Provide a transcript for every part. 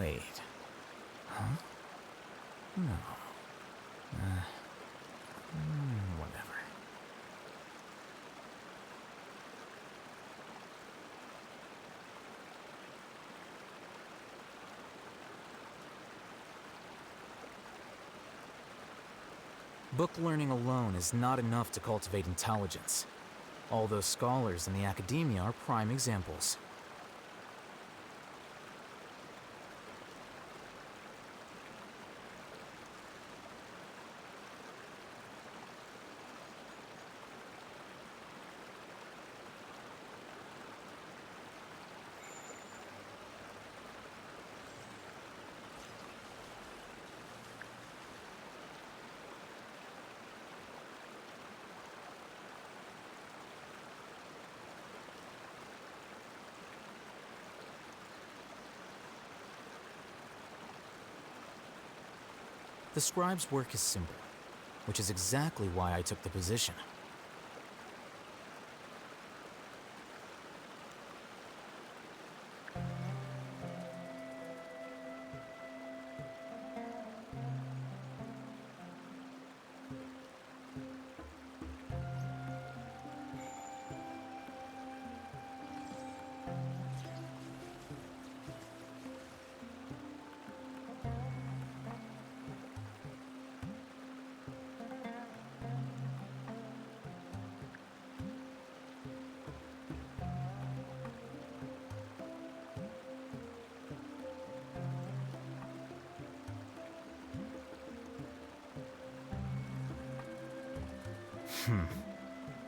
Wait. Huh? No. Whatever. Book learning alone is not enough to cultivate intelligence. All those scholars in the academia are prime examples. The scribe's work is simple, which is exactly why I took the position.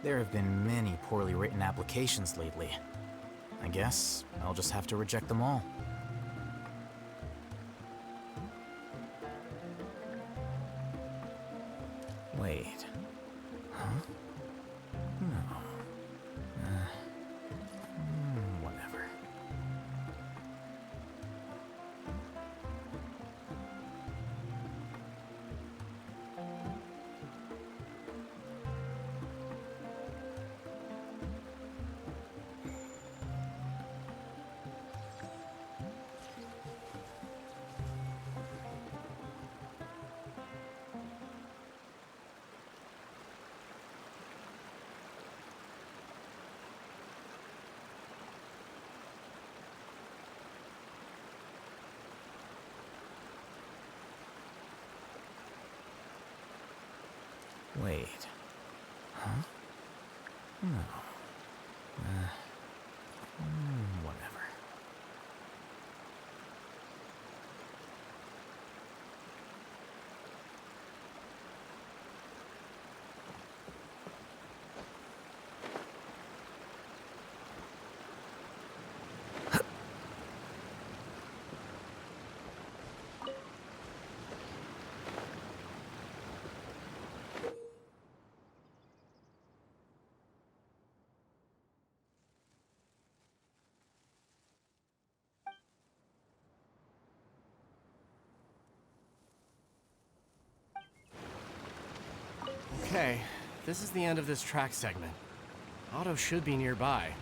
There have been many poorly written applications lately. I guess I'll just have to reject them all. Wait. Huh? No. Whatever. Wait. Huh? No. Whatever. Okay, this is the end of this track segment. Otto should be nearby.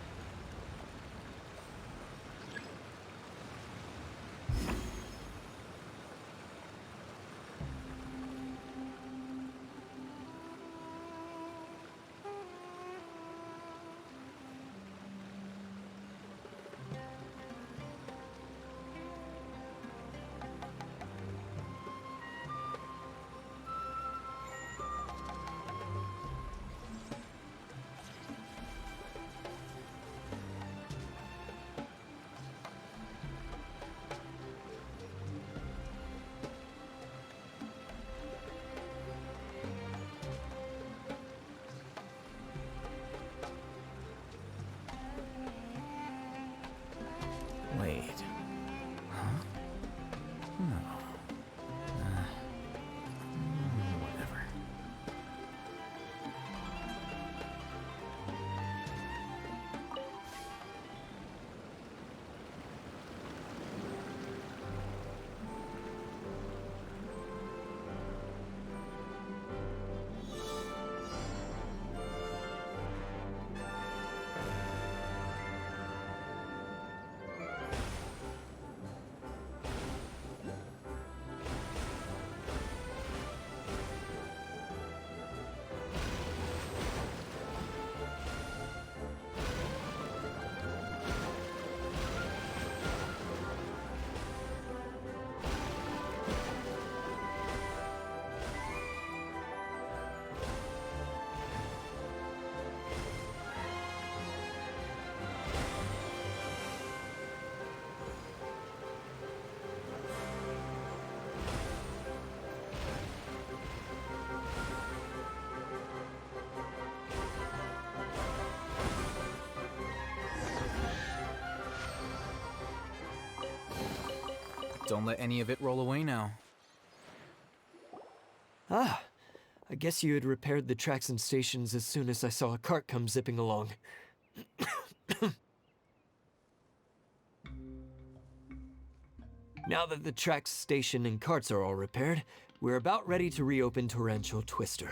Don't let any of it roll away now. Ah, I guess you had repaired the tracks and stations as soon as I saw a cart come zipping along. Now that the tracks, station, and carts are all repaired, we're about ready to reopen Torrential Twister.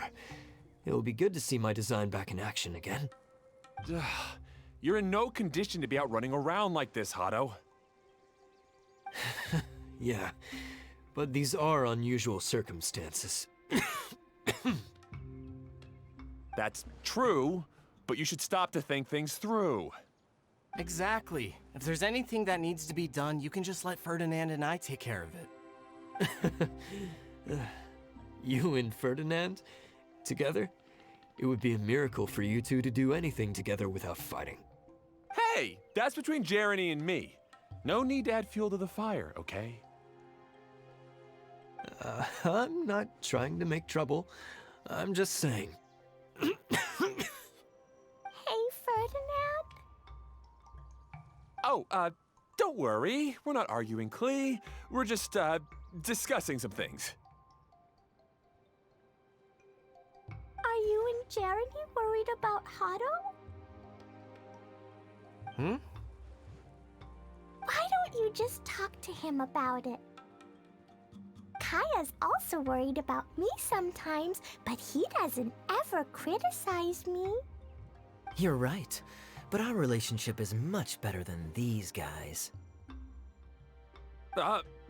It will be good to see my design back in action again. You're in no condition to be out running around like this, Hado. Yeah, but these are unusual circumstances. That's true, but you should stop to think things through. Exactly. If there's anything that needs to be done, you can just let Ferdinand and I take care of it. You and Ferdinand? Together? It would be a miracle for you two to do anything together without fighting. Hey, that's between Jeremy and me. No need to add fuel to the fire, okay? I'm not trying to make trouble. I'm just saying. Hey, Ferdinand. Oh, don't worry. We're not arguing, Klee. We're just, discussing some things. Are you and Jeremy worried about Hado? Hmm? Why don't you just talk to him about it? Kaya's also worried about me sometimes, but he doesn't ever criticize me. You're right, but our relationship is much better than these guys.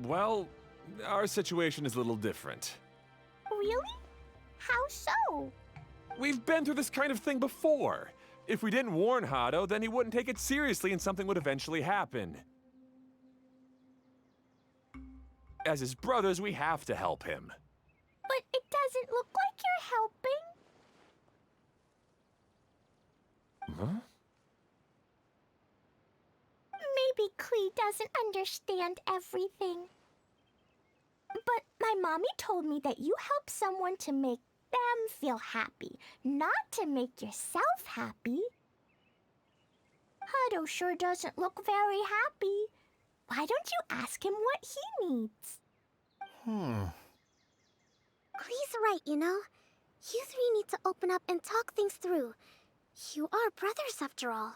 Well, our situation is a little different. Really? How so? We've been through this kind of thing before. If we didn't warn Hado, then he wouldn't take it seriously and something would eventually happen. As his brothers, we have to help him. But it doesn't look like you're helping. Huh? Maybe Klee doesn't understand everything. But my mommy told me that you help someone to make them feel happy, not to make yourself happy. Hado sure doesn't look very happy. Why don't you ask him what he needs? Klee's right, you know. You three need to open up and talk things through. You are brothers, after all.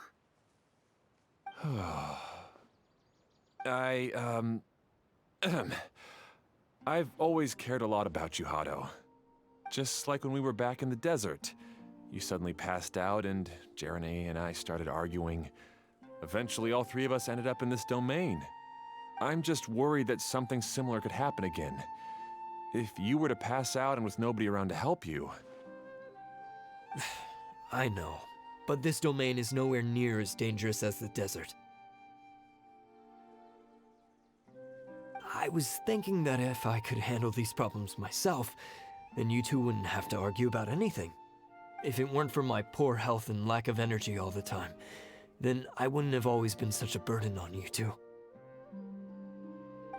I've always cared a lot about you, Hado. Just like when we were back in the desert. You suddenly passed out and Jeremy and I started arguing. Eventually, all three of us ended up in this domain. I'm just worried that something similar could happen again. If you were to pass out and with nobody around to help you... I know, but this domain is nowhere near as dangerous as the desert. I was thinking that if I could handle these problems myself, then you two wouldn't have to argue about anything. If it weren't for my poor health and lack of energy all the time, then I wouldn't have always been such a burden on you two.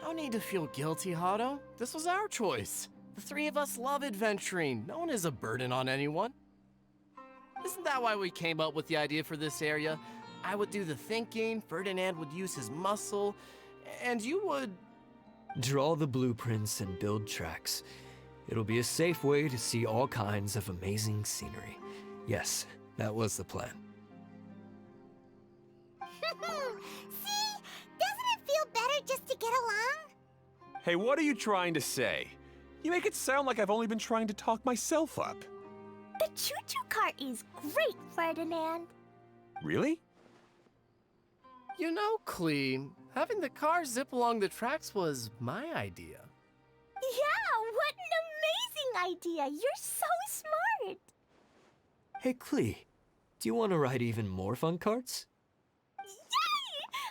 No need to feel guilty, Hado. This was our choice. The three of us love adventuring. No one is a burden on anyone. Isn't that why we came up with the idea for this area? I would do the thinking, Ferdinand would use his muscle, and you would... Draw the blueprints and build tracks. It'll be a safe way to see all kinds of amazing scenery. Yes, that was the plan. See? Doesn't it feel better just to get along? Hey, what are you trying to say? You make it sound like I've only been trying to talk myself up. The choo-choo cart is great, Ferdinand. Really? You know, Klee, having the car zip along the tracks was my idea. Yeah, what an amazing idea. You're so smart. Hey, Klee, do you want to ride even more fun carts? Yay!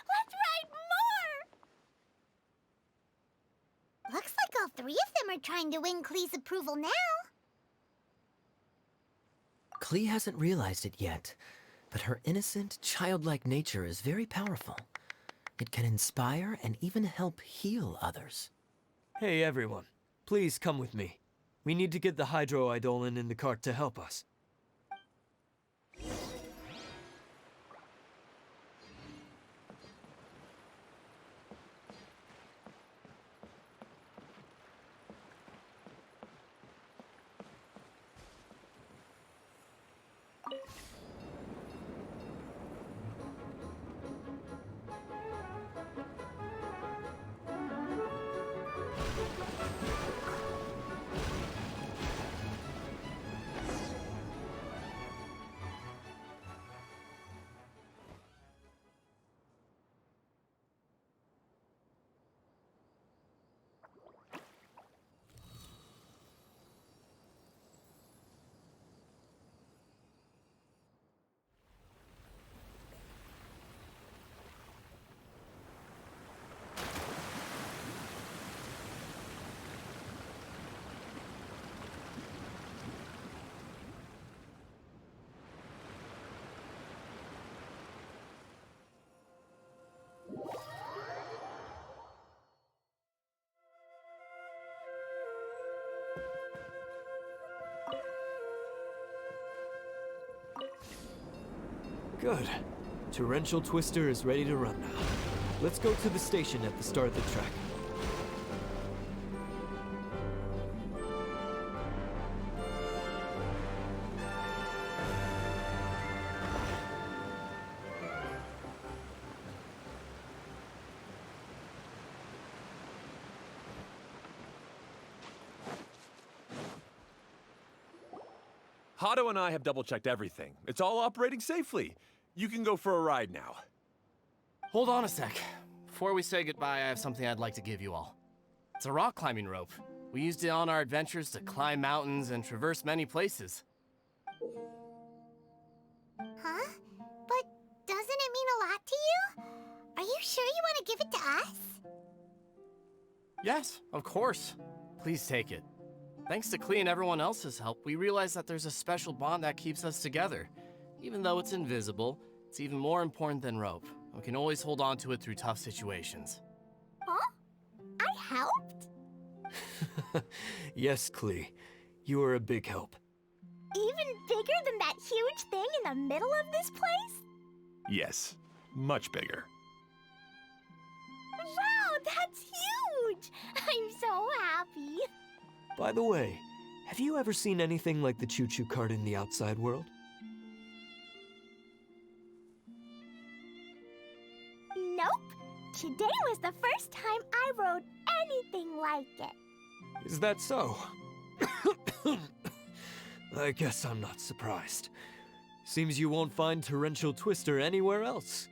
Let's ride more! Looks like all three of them are trying to win Klee's approval now. Klee hasn't realized it yet, but her innocent, childlike nature is very powerful. It can inspire and even help heal others. Hey, everyone. Please come with me. We need to get the hydroidolin in the cart to help us. Good. Torrential Twister is ready to run now. Let's go to the station at the start of the track. Hado and I have double-checked everything. It's all operating safely. You can go for a ride now. Hold on a sec. Before we say goodbye, I have something I'd like to give you all. It's a rock climbing rope. We used it on our adventures to climb mountains and traverse many places. Huh? But doesn't it mean a lot to you? Are you sure you want to give it to us? Yes, of course. Please take it. Thanks to Klee and everyone else's help, we realized that there's a special bond that keeps us together. Even though it's invisible, it's even more important than rope. We can always hold on to it through tough situations. Huh? I helped? Yes, Klee. You are a big help. Even bigger than that huge thing in the middle of this place? Yes, much bigger. Wow, that's huge! I'm so happy. By the way, have you ever seen anything like the choo-choo cart in the outside world? Nope. Today was the first time I rode anything like it. Is that so? I guess I'm not surprised. Seems you won't find Torrential Twister anywhere else.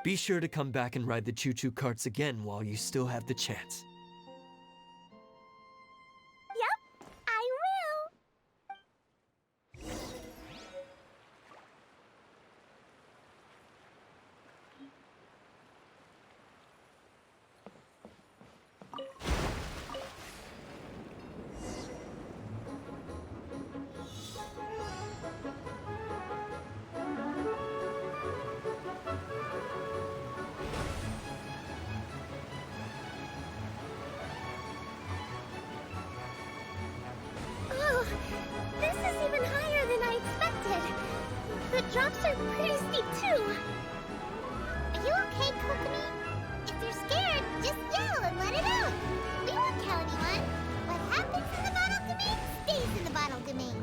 Be sure to come back and ride the choo-choo carts again while you still have the chance. Yep, I will. Oh, this is even higher than I expected. The drops are pretty steep, too. Are you okay, Kokomi? If you're scared, just yell and let it out. We won't tell anyone. What happens in the bottle domain stays in the bottle domain.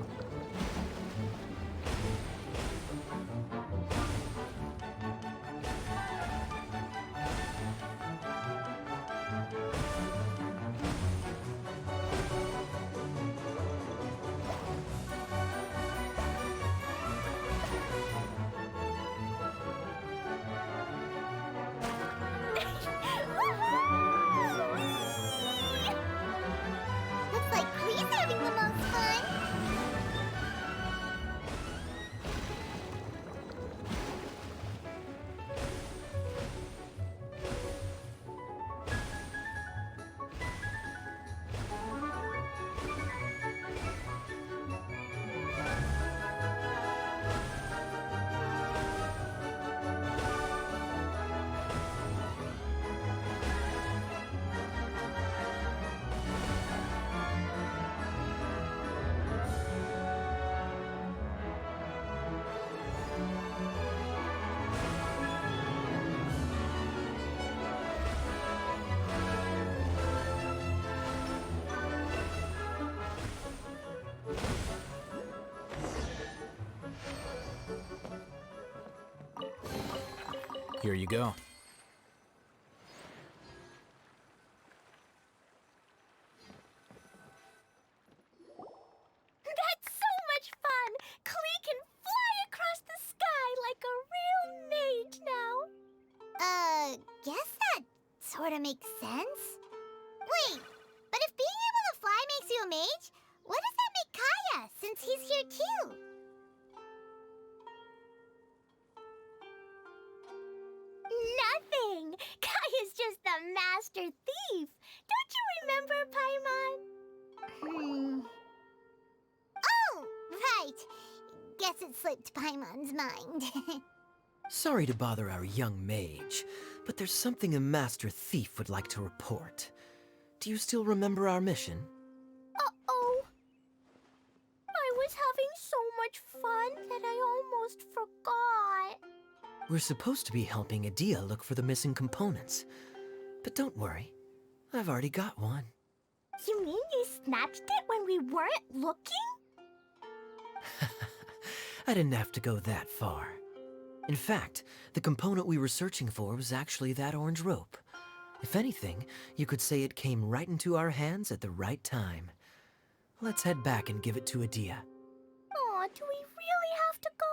Looks like Klee's having the most fun. Here you go. That's so much fun! Klee can fly across the sky like a real mage now. Guess that sort of makes sense. Wait, but if being able to fly makes you a mage, what does that make Kaya, since he's here too? Nothing! Kaya's just the master thief. Don't you remember, Paimon? Oh, right. Guess it slipped Paimon's mind. Sorry to bother our young mage, but there's something a master thief would like to report. Do you still remember our mission? Uh-oh. I was having so much fun that I almost forgot. We're supposed to be helping Adia look for the missing components. But don't worry, I've already got one. You mean you snatched it when we weren't looking? I didn't have to go that far. In fact, the component we were searching for was actually that orange rope. If anything, you could say it came right into our hands at the right time. Let's head back and give it to Adia. Aw, do we really have to go?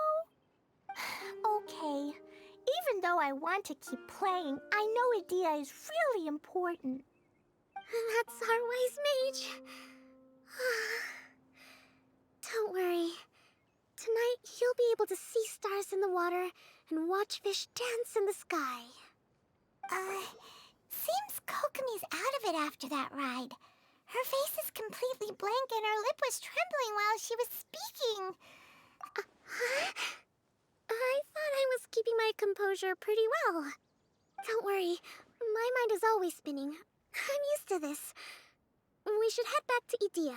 Okay. Even though I want to keep playing, I know Adia is really important. That's our wise mage. Don't worry. Tonight, you'll be able to see stars in the water and watch fish dance in the sky. Seems Kokomi's out of it after that ride. Her face is completely blank and her lip was trembling while she was speaking. Huh? I thought I was keeping my composure pretty well. Don't worry, my mind is always spinning. I'm used to this. We should head back to Idia.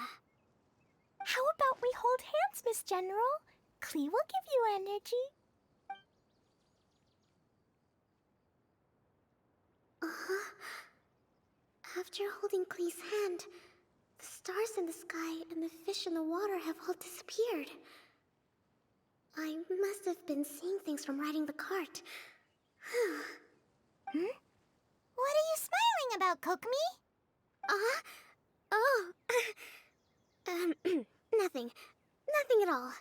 How about we hold hands, Miss General? Klee will give you energy. After holding Klee's hand, the stars in the sky and the fish in the water have all disappeared. I must have been seeing things from riding the cart. What are you smiling about, Kokomi? Oh. Nothing. Nothing at all.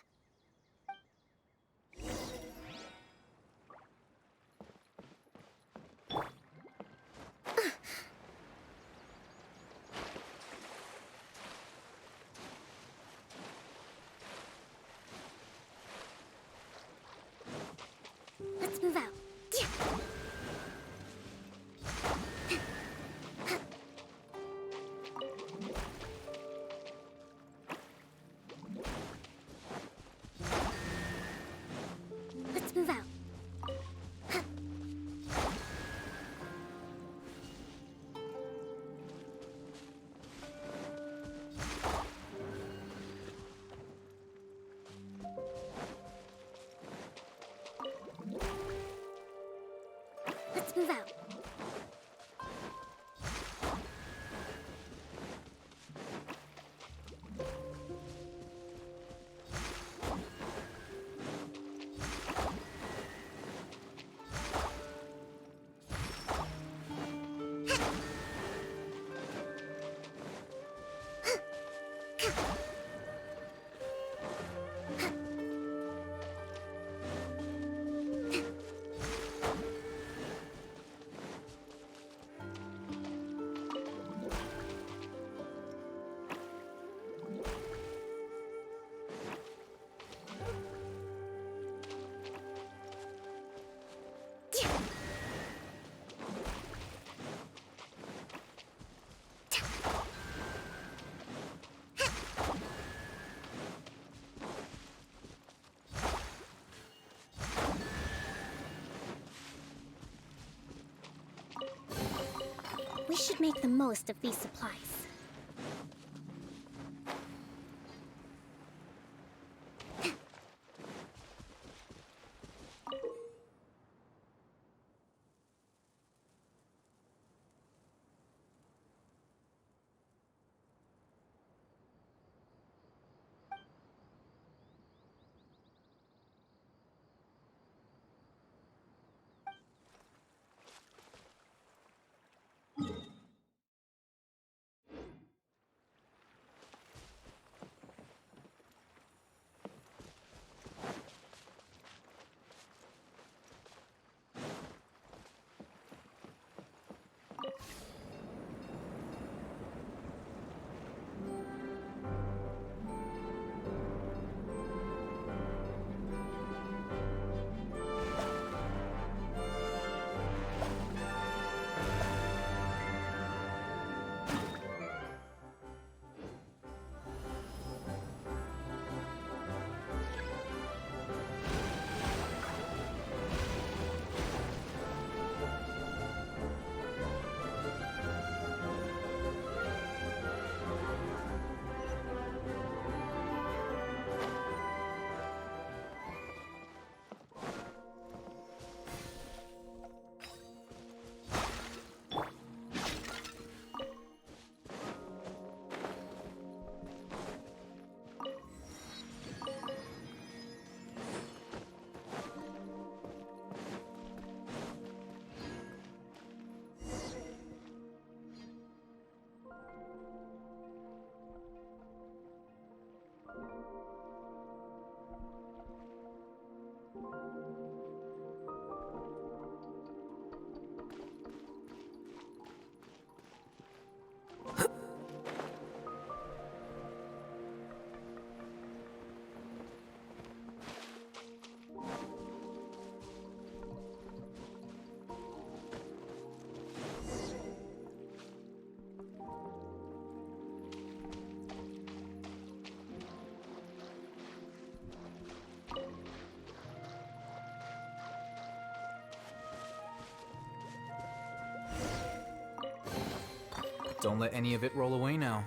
Let's move out. Let's move out. Let's move out. We should make the most of these supplies. Don't let any of it roll away now.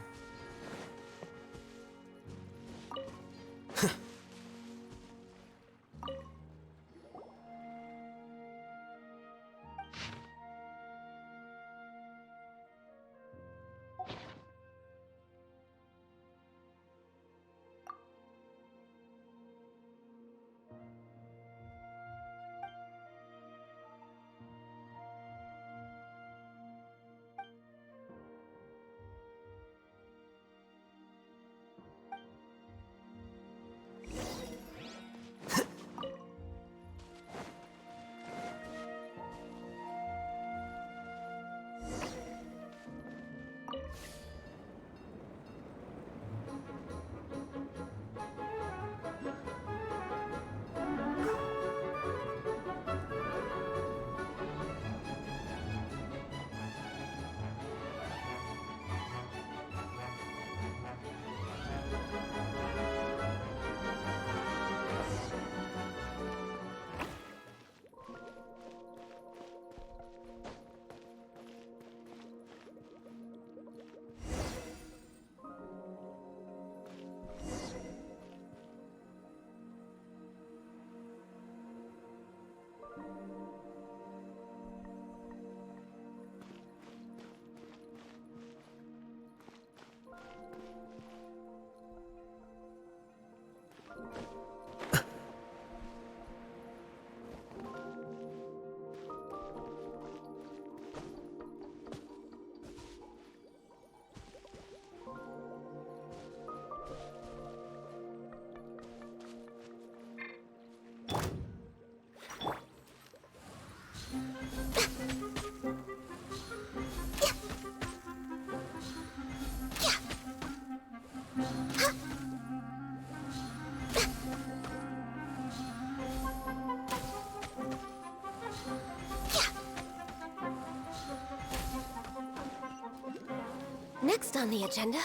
Next on the agenda...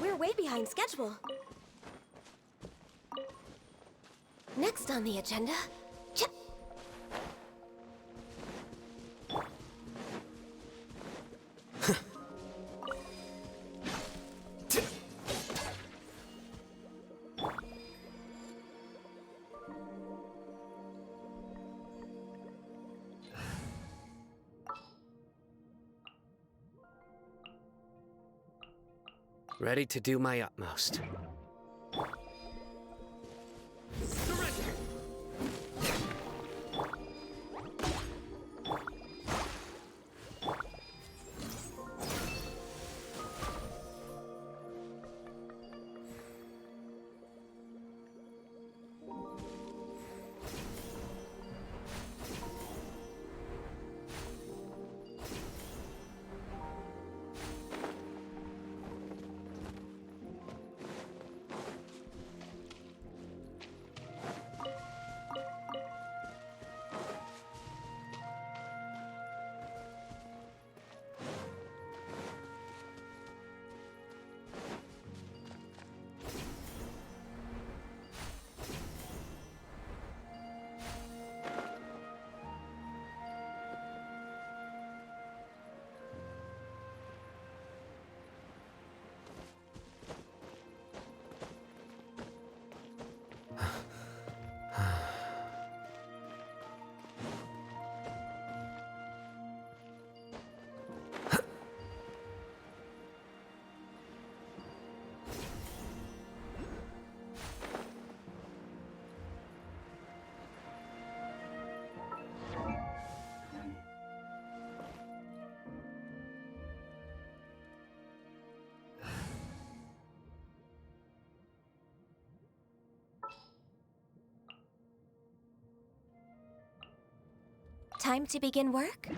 We're way behind schedule. Next on the agenda... Ready to do my utmost. Time to begin work?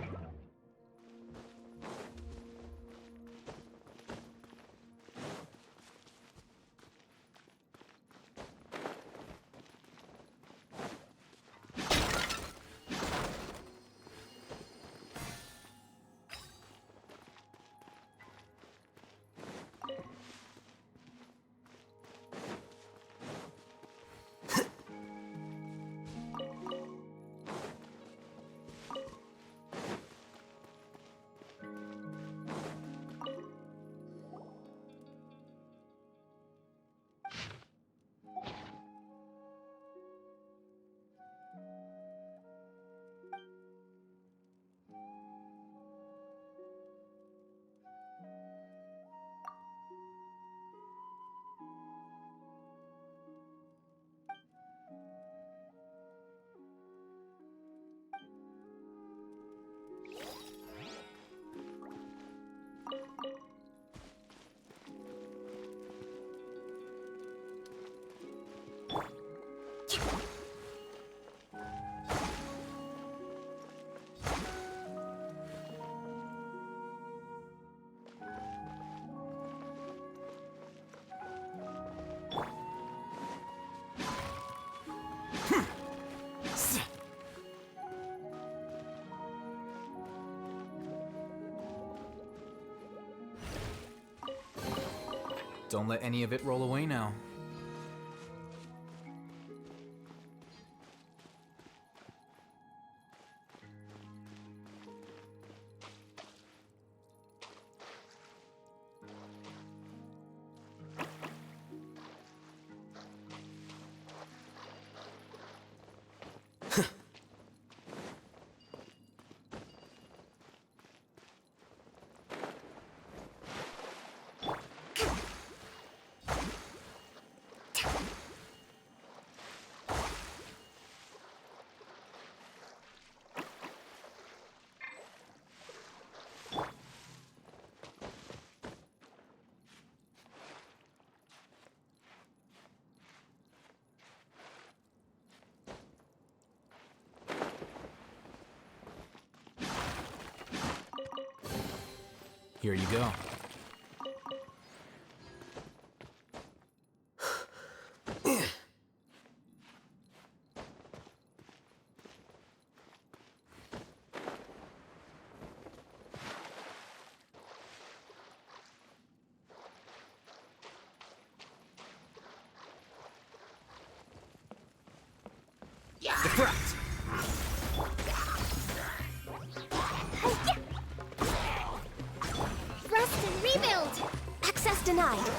Don't let any of it roll away now. Here you go. Deflect! Thrust and rebuild! Access denied.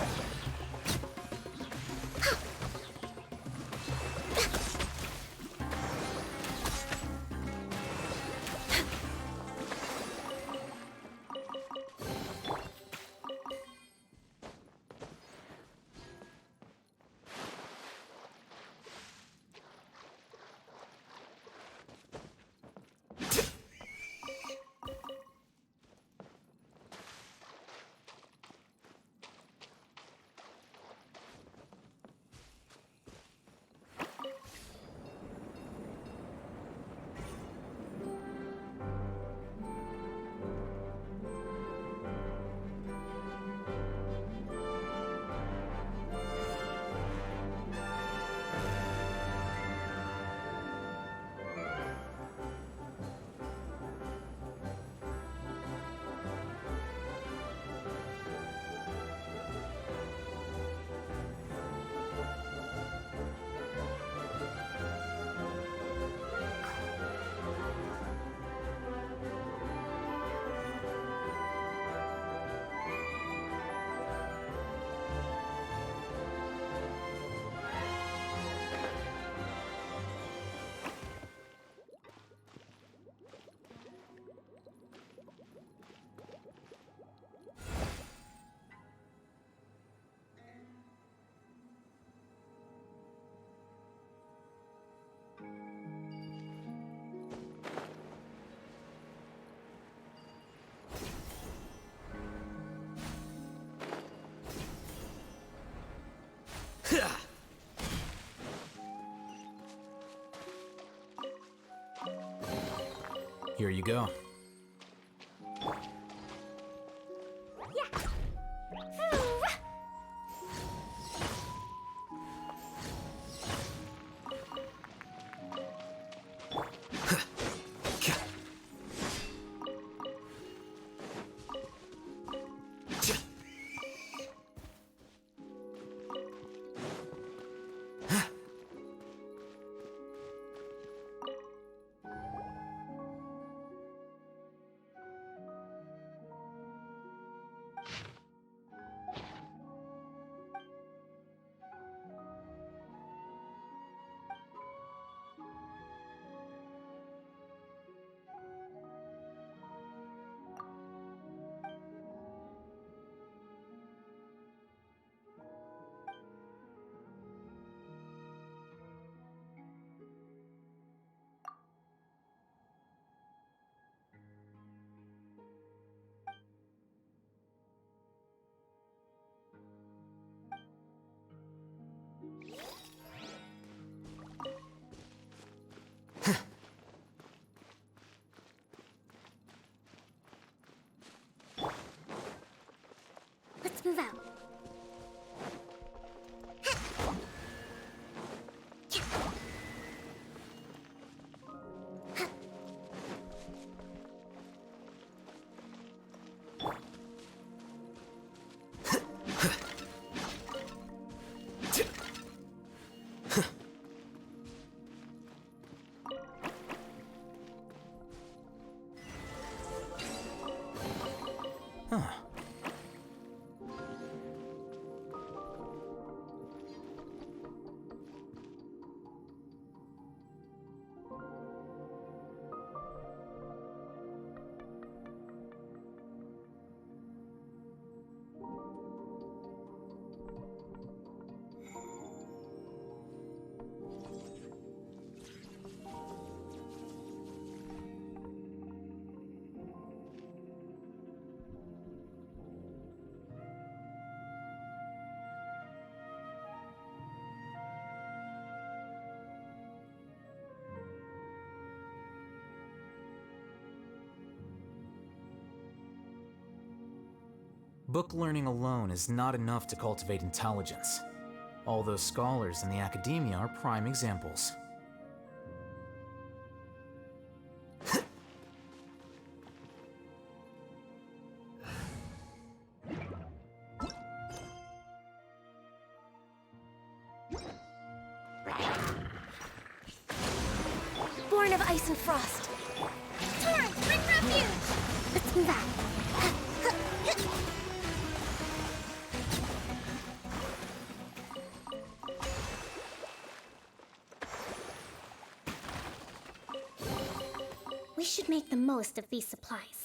Here you go. Let's move out. Huh. Book learning alone is not enough to cultivate intelligence. All those scholars in the academia are prime examples. Born of ice and frost. Torrent, bring refuge! Let's move out. We should make the most of these supplies.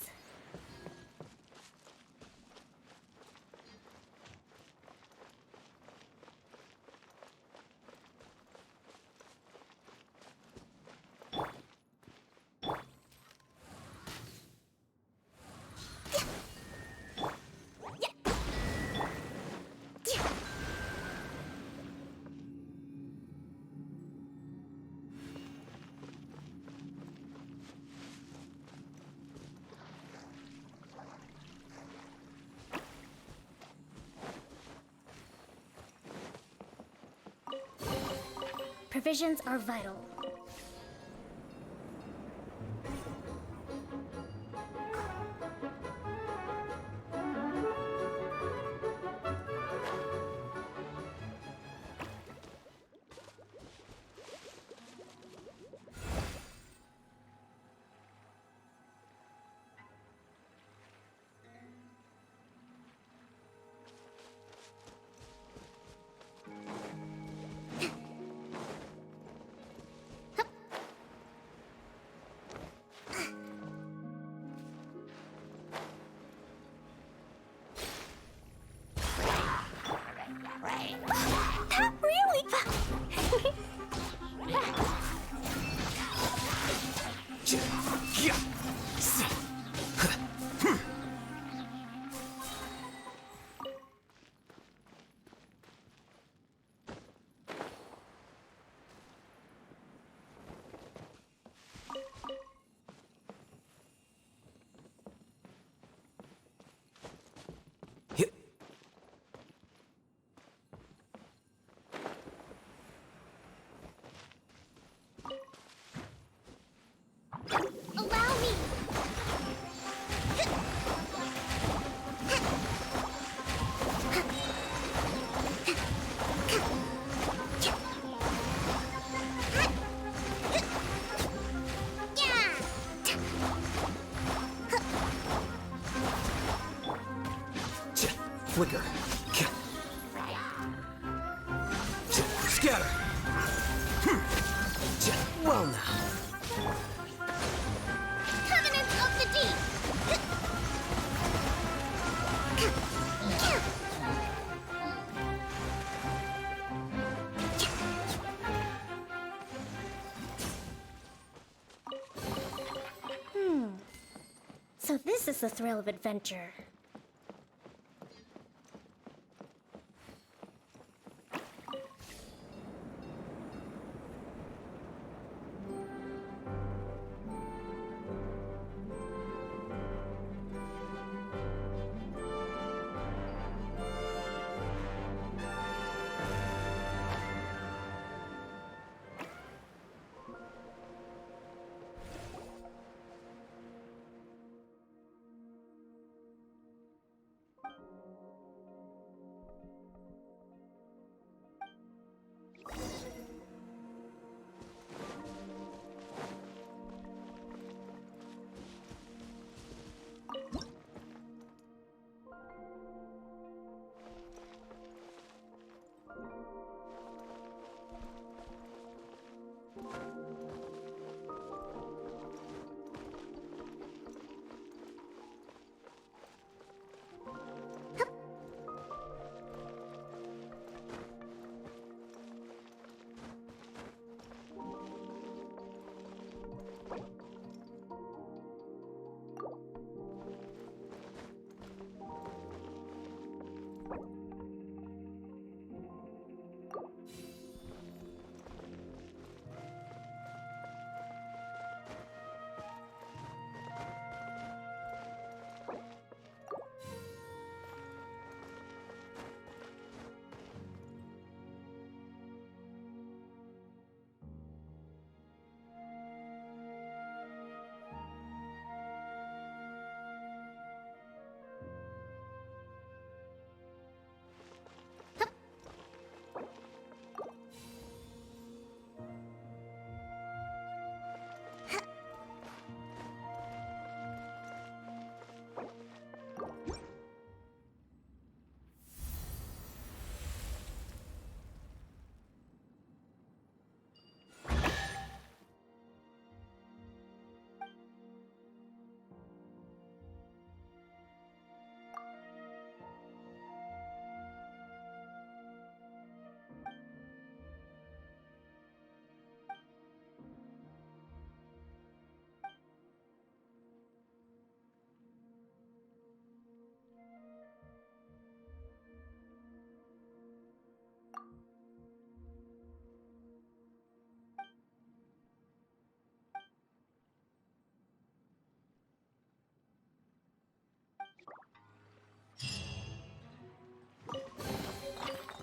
Provisions are vital. That really... flicker. Scatter! Well now. Covenant of the Deep! So this is the thrill of adventure.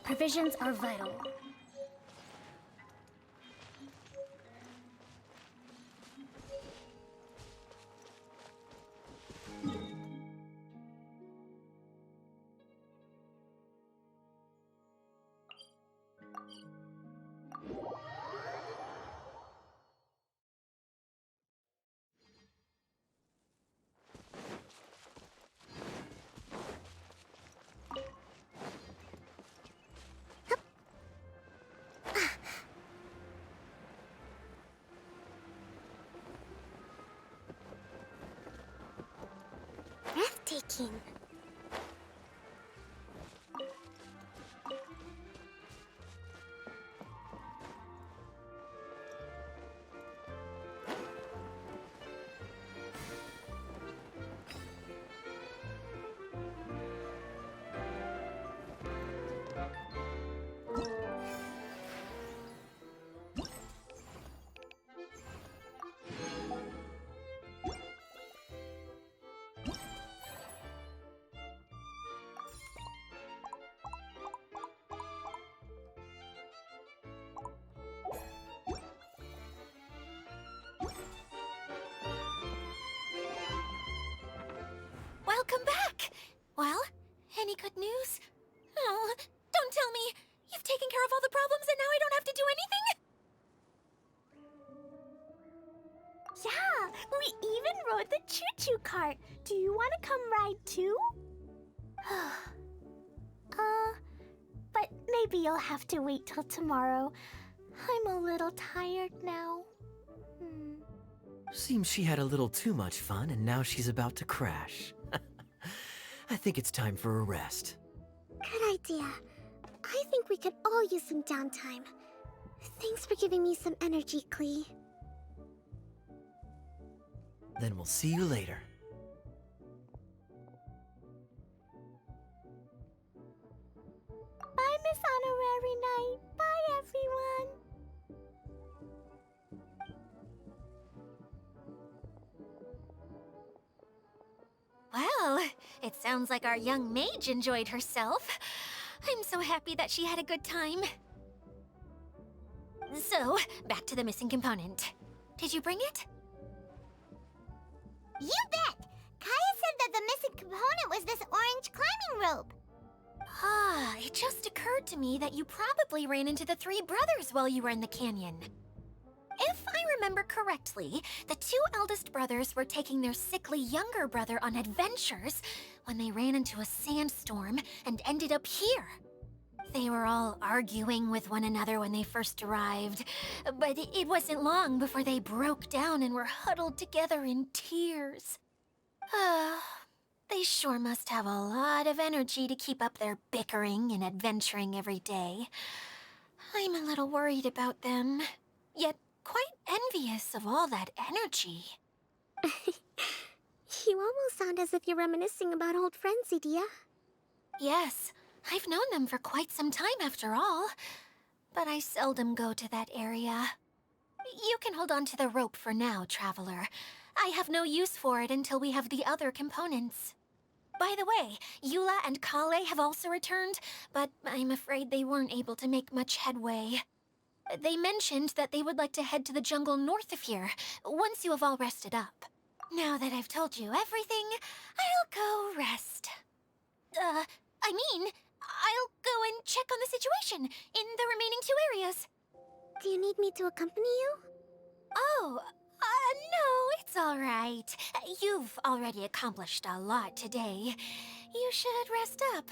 Provisions are vital. Breathtaking. Welcome back! Well, any good news? Oh, don't tell me! You've taken care of all the problems and now I don't have to do anything? Yeah, we even rode the choo-choo cart. Do you want to come ride too? But maybe you'll have to wait till tomorrow. I'm a little tired now. Seems she had a little too much fun and now she's about to crash. I think it's time for a rest. Good idea. I think we could all use some downtime. Thanks for giving me some energy, Klee. Then we'll see you later. Bye, Miss Honorary Knight. Bye, everyone. Well, it sounds like our young mage enjoyed herself. I'm so happy that she had a good time. So, back to the missing component. Did you bring it? You bet! Kaya said that the missing component was this orange climbing rope. Ah, it just occurred to me that you probably ran into the three brothers while you were in the canyon. If I remember correctly, the two eldest brothers were taking their sickly younger brother on adventures when they ran into a sandstorm and ended up here. They were all arguing with one another when they first arrived, but it wasn't long before they broke down and were huddled together in tears. They sure must have a lot of energy to keep up their bickering and adventuring every day. I'm a little worried about them, yet quite envious of all that energy. You almost sound as if you're reminiscing about old friends, Idia. Yes, I've known them for quite some time after all, but I seldom go to that area. You can hold on to the rope for now, Traveler. I have no use for it until we have the other components. By the way, Eula and Kale have also returned, but I'm afraid they weren't able to make much headway. They mentioned that they would like to head to the jungle north of here, once you have all rested up. Now that I've told you everything, I'll go rest. I'll go and check on the situation in the remaining two areas. Do you need me to accompany you? Oh, no, it's all right. You've already accomplished a lot today. You should rest up.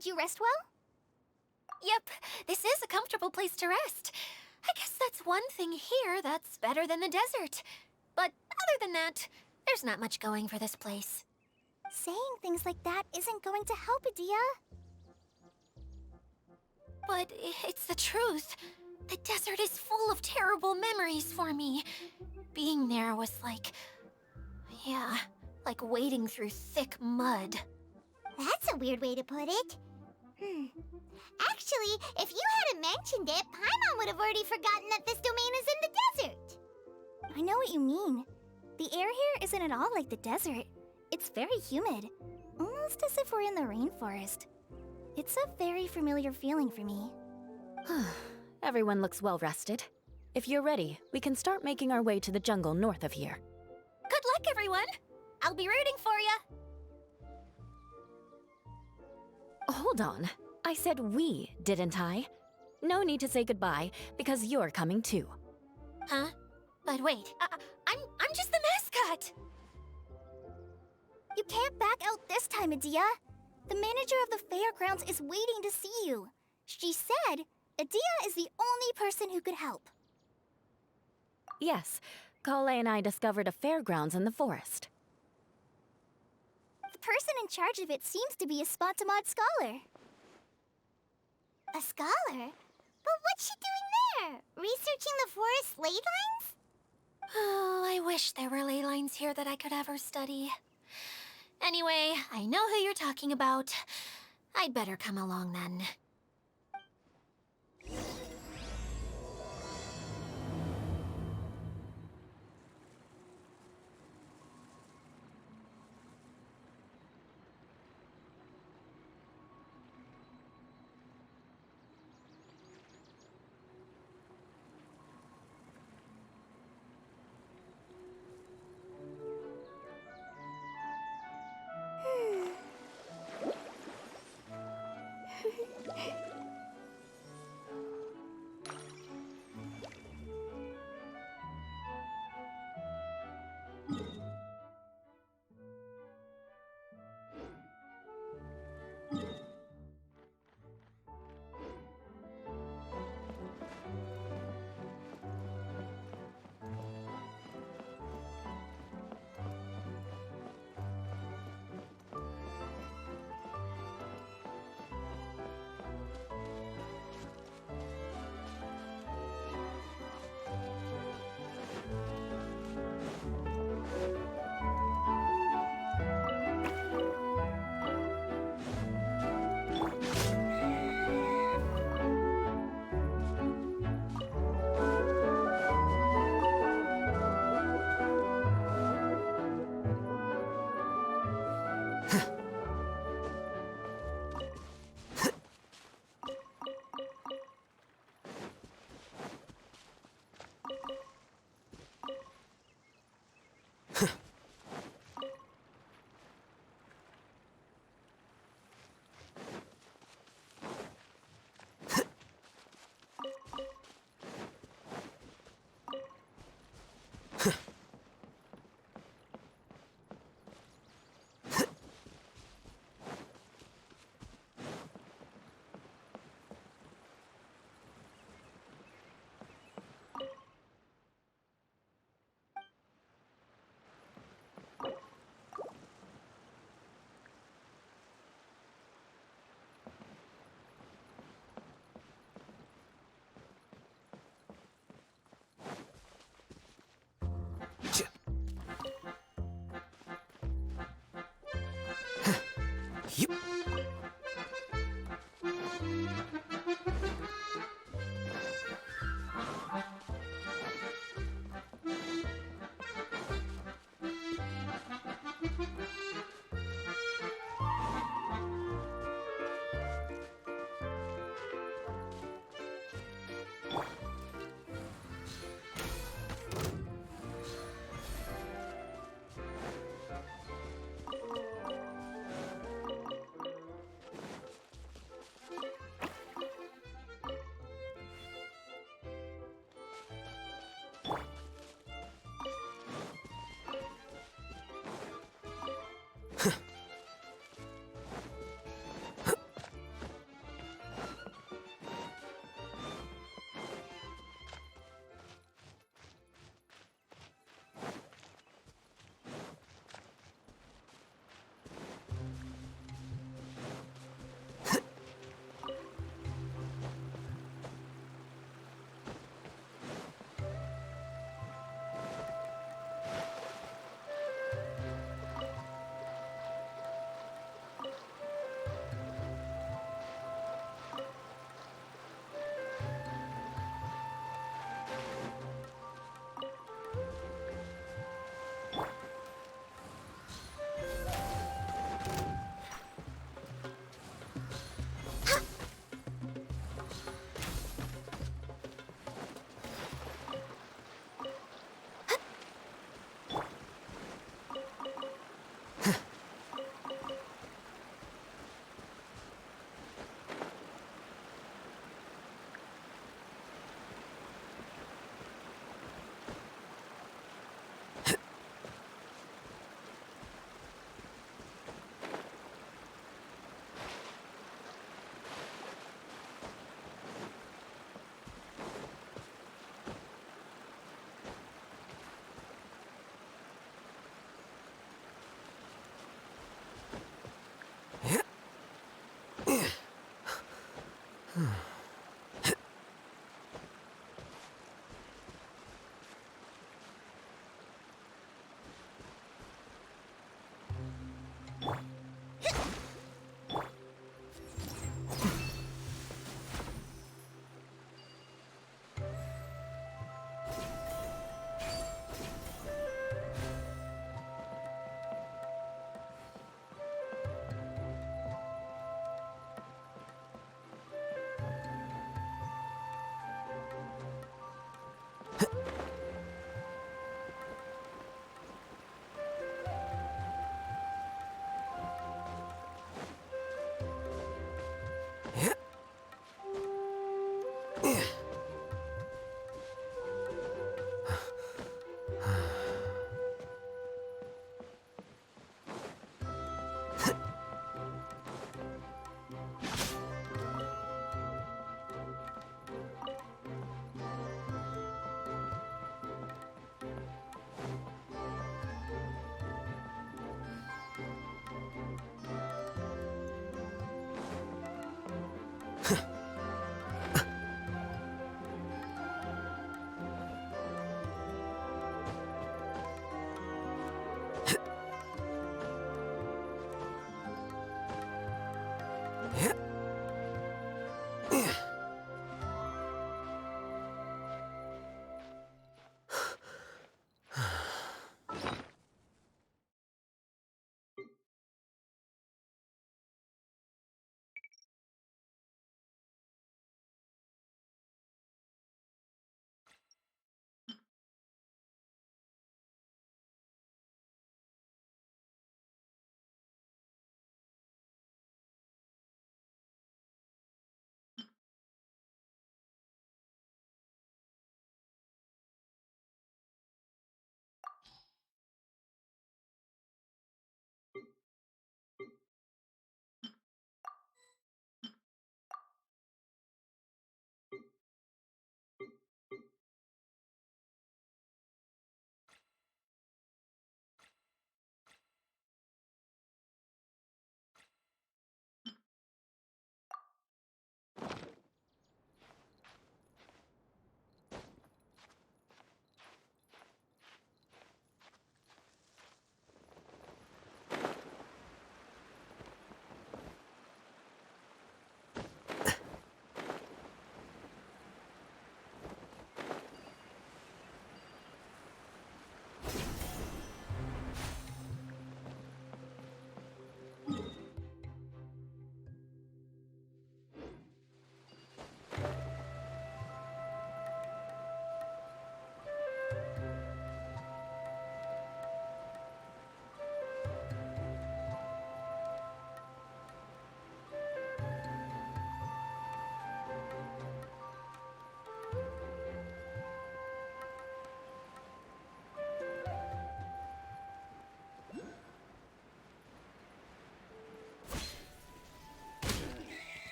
Did you rest well? Yep, this is a comfortable place to rest. I guess that's one thing here that's better than the desert. But other than that, there's not much going for this place. Saying things like that isn't going to help, Adia. But it's the truth. The desert is full of terrible memories for me. Being there was like... yeah, like wading through thick mud. That's a weird way to put it. Actually, if you hadn't mentioned it, Paimon would have already forgotten that this domain is in the desert. I know what you mean. The air here isn't at all like the desert. It's very humid, almost as if we're in the rainforest. It's a very familiar feeling for me. Everyone looks well rested. If you're ready, we can start making our way to the jungle north of here. Good luck, everyone! I'll be rooting for you! Hold on. I said we, didn't I? No need to say goodbye, because you're coming too. Huh? But wait, I'm just the mascot! You can't back out this time, Adia. The manager of the fairgrounds is waiting to see you. She said Adia is the only person who could help. Yes, Kale and I discovered a fairgrounds in the forest. The person in charge of it seems to be a Spontamod scholar. A scholar? But what's she doing there? Researching the forest ley lines? Oh, I wish there were ley lines here that I could ever study. Anyway, I know who you're talking about. I'd better come along then.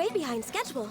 way behind schedule.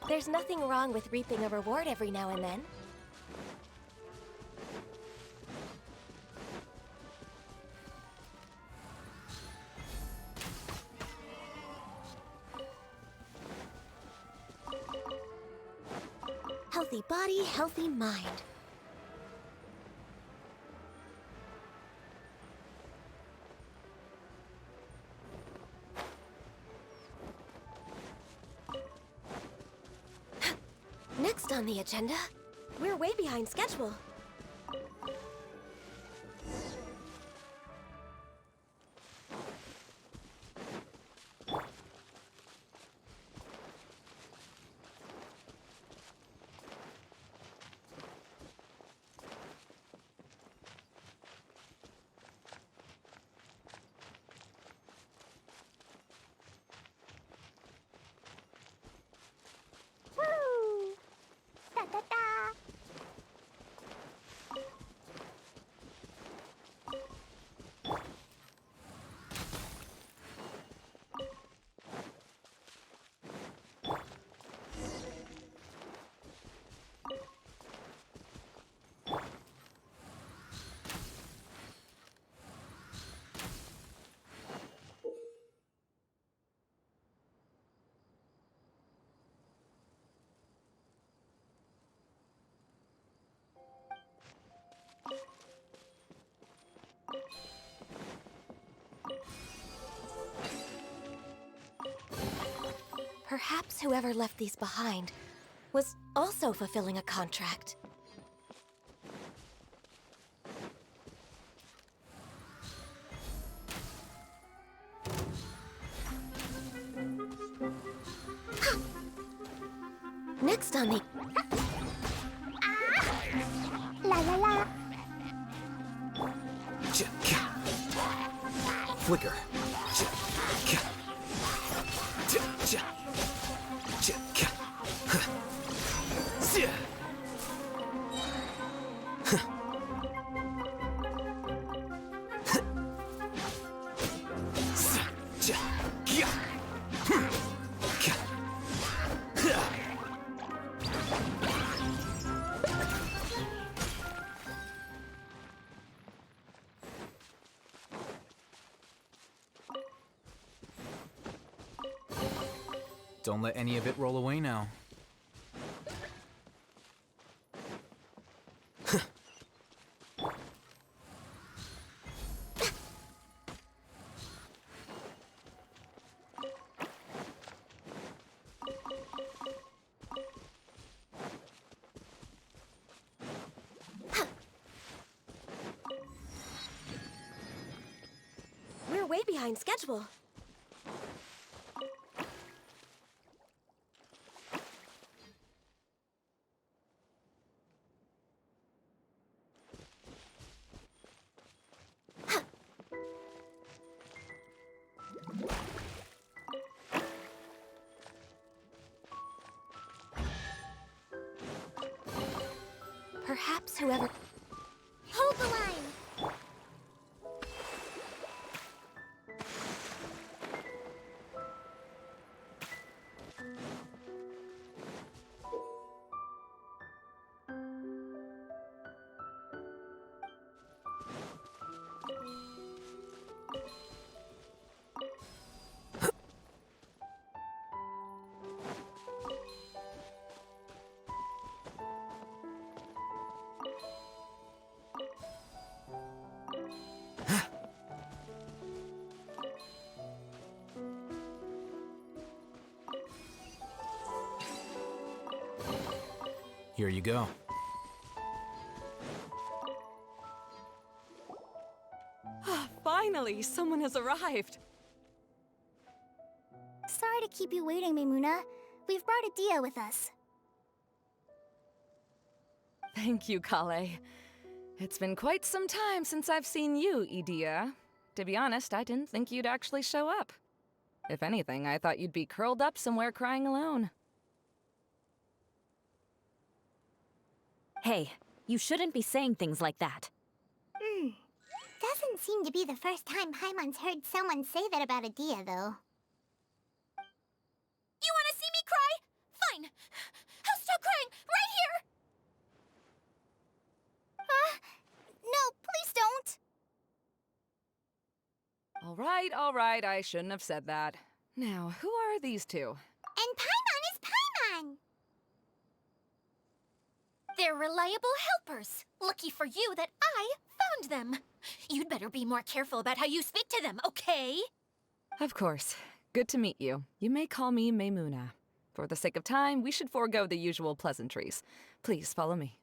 There's nothing wrong with reaping a reward every now and then. Healthy body, healthy mind. Next on the agenda, we're way behind schedule. Perhaps whoever left these behind was also fulfilling a contract. Next on the... La la la. Flicker. Don't let any of it roll away now. We're way behind schedule. Perhaps whoever... Hold the line! Here you go. Finally, someone has arrived. Sorry to keep you waiting, Maimuna. We've brought Adia with us. Thank you, Kale. It's been quite some time since I've seen you, Idia. To be honest, I didn't think you'd actually show up. If anything, I thought you'd be curled up somewhere crying alone. Hey, you shouldn't be saying things like that. Doesn't seem to be the first time Paimon's heard someone say that about Adia, though. You want to see me cry? Fine. I'll stop crying right here. No, please don't. All right, I shouldn't have said that. Now, who are these two? And Paimon is Paimon! They're reliable helpers. Lucky for you that I found them. You'd better be more careful about how you speak to them, okay? Of course. Good to meet you. You may call me Maimuna. For the sake of time, we should forego the usual pleasantries. Please follow me.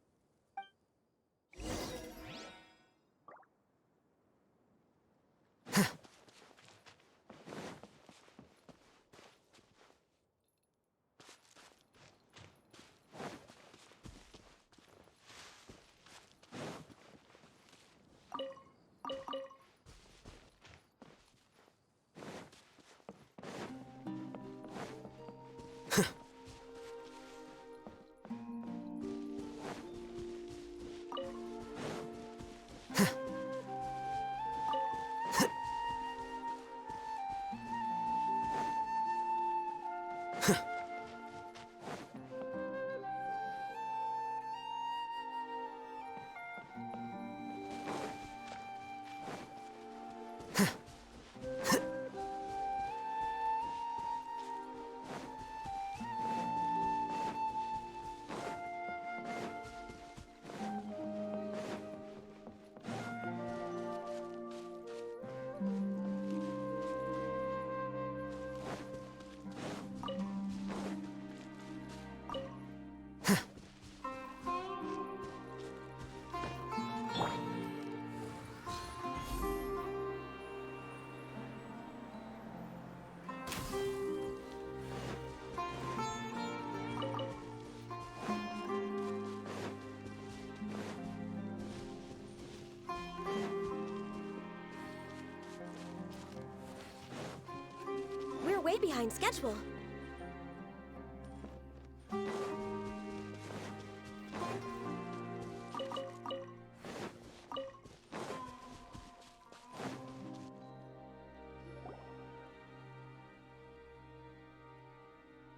We're way behind schedule.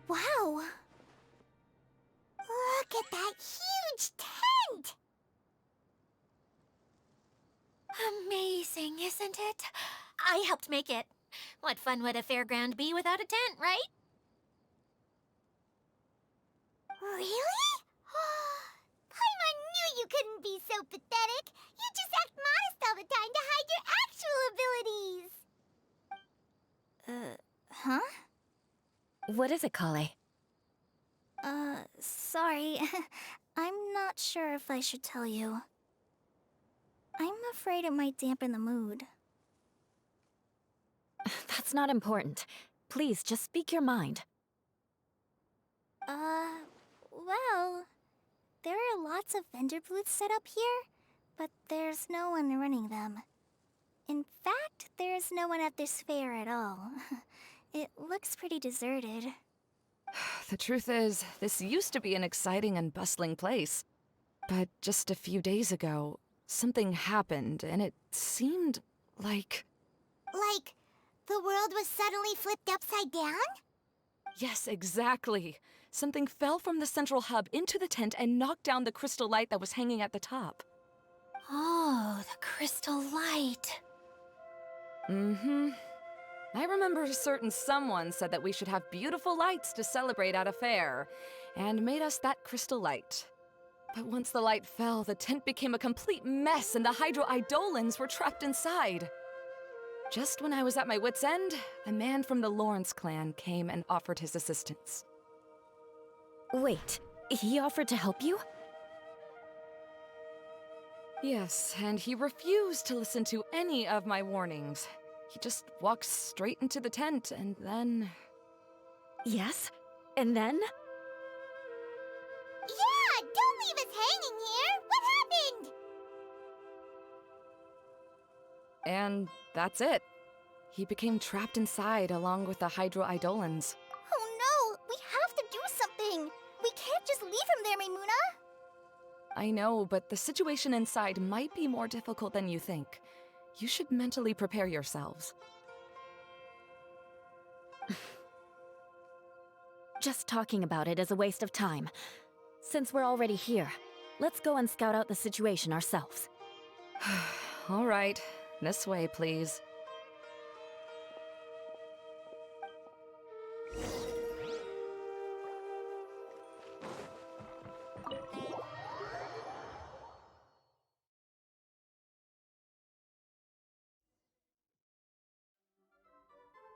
Wow! Look at that huge tent! Amazing, isn't it? I helped make it. What fun would a fairground be without a tent, right? Really? Paimon knew you couldn't be so pathetic. You just act modest all the time to hide your actual abilities. Huh? What is it, Kale? Sorry. I'm not sure if I should tell you. I'm afraid it might dampen the mood. That's not important. Please, just speak your mind. Well, there are lots of vendor booths set up here, but there's no one running them. In fact, there's no one at this fair at all. It looks pretty deserted. The truth is, this used to be an exciting and bustling place. But just a few days ago, something happened, and it seemed like... Like, the world was suddenly flipped upside down? Yes, exactly. Something fell from the central hub into the tent and knocked down the crystal light that was hanging at the top. Oh, the crystal light. Mm-hmm. I remember a certain someone said that we should have beautiful lights to celebrate at a fair, and made us that crystal light. But once the light fell, the tent became a complete mess and the Hydro-Eidolons were trapped inside. Just when I was at my wit's end, the man from the Lawrence clan came and offered his assistance. Wait, he offered to help you? Yes, and he refused to listen to any of my warnings. He just walked straight into the tent, and then... Yes? And then? Yeah, don't leave us hanging here! What happened? And that's it. He became trapped inside along with the Hydro-Eidolons. Oh no, we have to do something! We can't just leave him there, Maimuna! I know, but the situation inside might be more difficult than you think. You should mentally prepare yourselves. Just talking about it is a waste of time. Since we're already here, let's go and scout out the situation ourselves. All right, this way, please.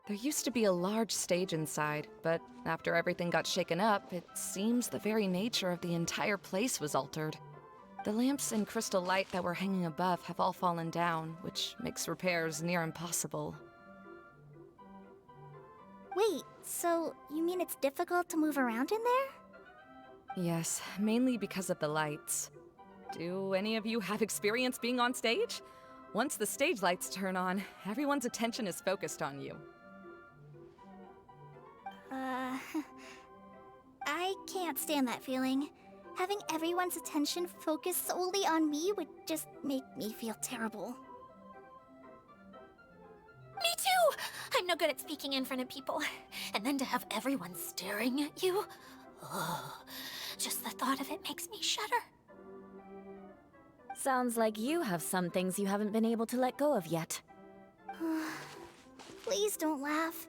There used to be a large stage inside, but after everything got shaken up, it seems the very nature of the entire place was altered. The lamps and crystal light that were hanging above have all fallen down, which makes repairs near impossible. Wait, so you mean it's difficult to move around in there? Yes, mainly because of the lights. Do any of you have experience being on stage? Once the stage lights turn on, everyone's attention is focused on you. I can't stand that feeling. Having everyone's attention focused solely on me would just make me feel terrible. Me too! I'm no good at speaking in front of people. And then to have everyone staring at you? Oh, just the thought of it makes me shudder. Sounds like you have some things you haven't been able to let go of yet. Please don't laugh.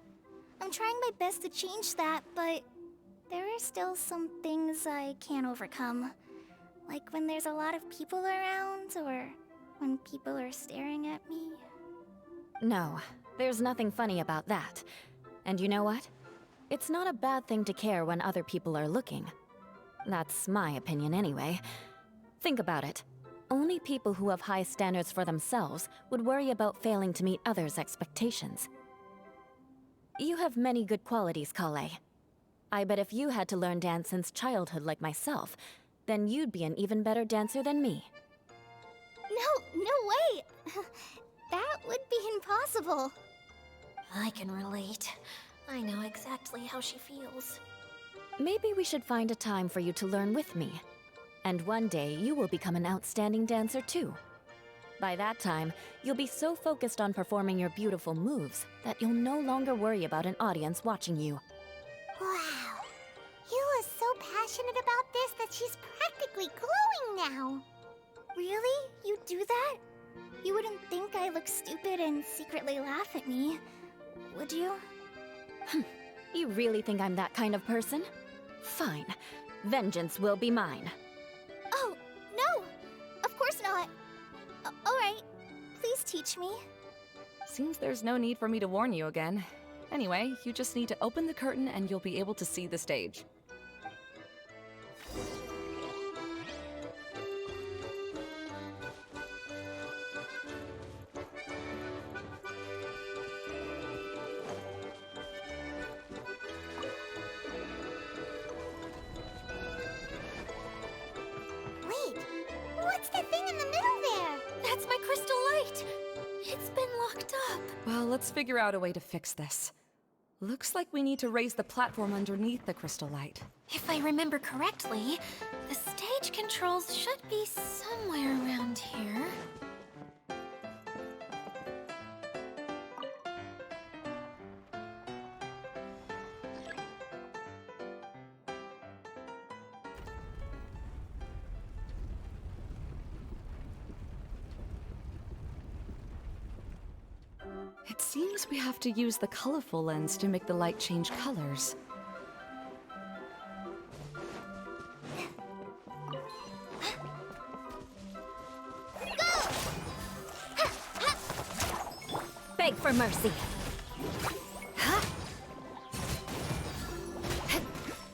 I'm trying my best to change that, but there are still some things I can't overcome. Like when there's a lot of people around, or when people are staring at me. No, there's nothing funny about that. And you know what? It's not a bad thing to care when other people are looking. That's my opinion anyway. Think about it. Only people who have high standards for themselves would worry about failing to meet others' expectations. You have many good qualities, Kale. I bet if you had to learn dance since childhood like myself, then you'd be an even better dancer than me. No way! That would be impossible. I can relate. I know exactly how she feels. Maybe we should find a time for you to learn with me. And one day, you will become an outstanding dancer too. By that time, you'll be so focused on performing your beautiful moves that you'll no longer worry about an audience watching you. Wow. Yula's so passionate about this that she's practically glowing now. Really? You do that? You wouldn't think I look stupid and secretly laugh at me, would you? You really think I'm that kind of person? Fine. Vengeance will be mine. Oh, no! Of course not. Alright, please teach me. Seems there's no need for me to warn you again. Anyway, you just need to open the curtain and you'll be able to see the stage. Wait, what's the thing in the middle there? That's my crystal light! It's been locked up. Well, let's figure out a way to fix this. Looks like we need to raise the platform underneath the crystal light. If I remember correctly, the stage stage controls should be somewhere around here. It seems we have to use the colorful lens to make the light change colors. Beg for mercy.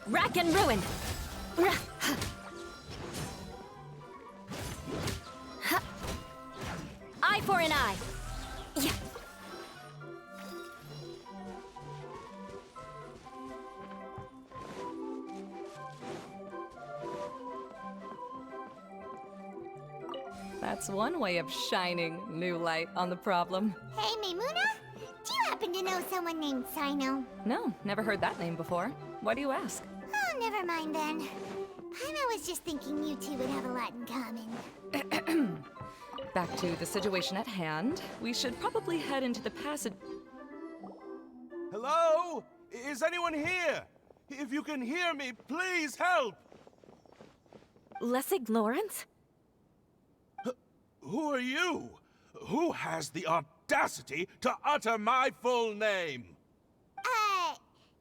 Rack and ruin. Eye for an eye. Yeah. That's one way of shining new light on the problem. Hey, Maymuna? Do you happen to know someone named Sino? No, never heard that name before. Why do you ask? Oh, never mind then. Paimon was just thinking you two would have a lot in common. Back to the situation at hand. We should probably head into the passage. Hello? Is anyone here? If you can hear me, please help! Lessig Lawrence? Who are you? Who has the audacity to utter my full name?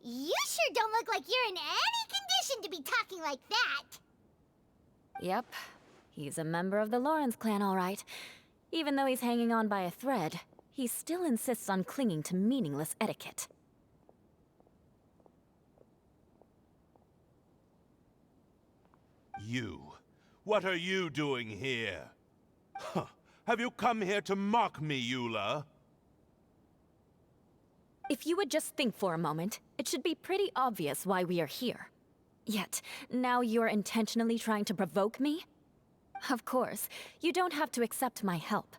You sure don't look like you're in any condition to be talking like that. Yep. He's a member of the Lawrence clan, all right. Even though he's hanging on by a thread, he still insists on clinging to meaningless etiquette. You. What are you doing here? Huh. Have you come here to mock me, Eula? If you would just think for a moment, it should be pretty obvious why we are here. Yet, now you're intentionally trying to provoke me? Of course, you don't have to accept my help.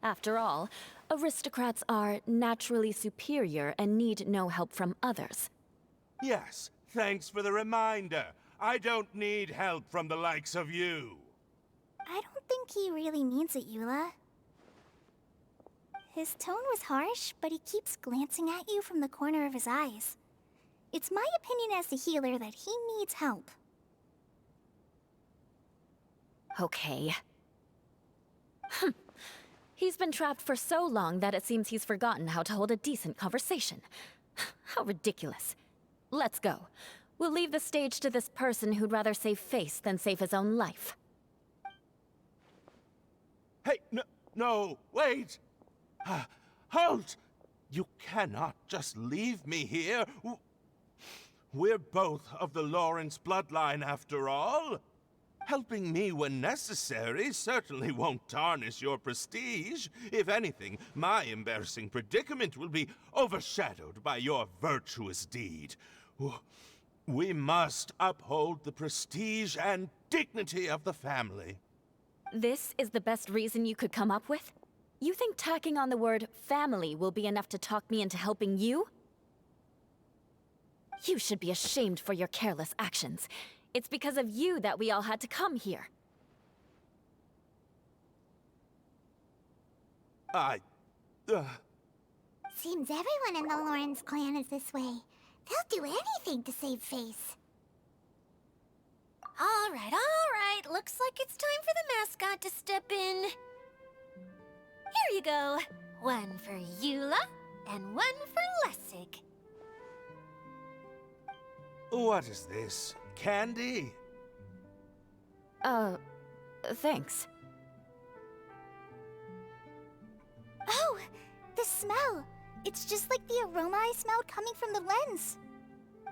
After all, aristocrats are naturally superior and need no help from others. Yes, thanks for the reminder. I don't need help from the likes of you. I don't think he really means it, Eula. His tone was harsh, but he keeps glancing at you from the corner of his eyes. It's my opinion as the healer that he needs help. Okay. He's been trapped for so long that it seems he's forgotten how to hold a decent conversation. How ridiculous. Let's go. We'll leave the stage to this person who'd rather save face than save his own life. Hey, no, wait! Halt! You cannot just leave me here. We're both of the Lawrence bloodline, after all. Helping me when necessary certainly won't tarnish your prestige. If anything, my embarrassing predicament will be overshadowed by your virtuous deed. We must uphold the prestige and dignity of the family. This is the best reason you could come up with? You think tacking on the word family will be enough to talk me into helping you? You should be ashamed for your careless actions. It's because of you that we all had to come here. Seems everyone in the Lawrence clan is this way. They'll do anything to save face. All right. Looks like it's time for the mascot to step in. Here you go. One for Eula, and one for Lessig. What is this? Candy? Thanks. Oh, the smell. It's just like the aroma I smelled coming from the lens.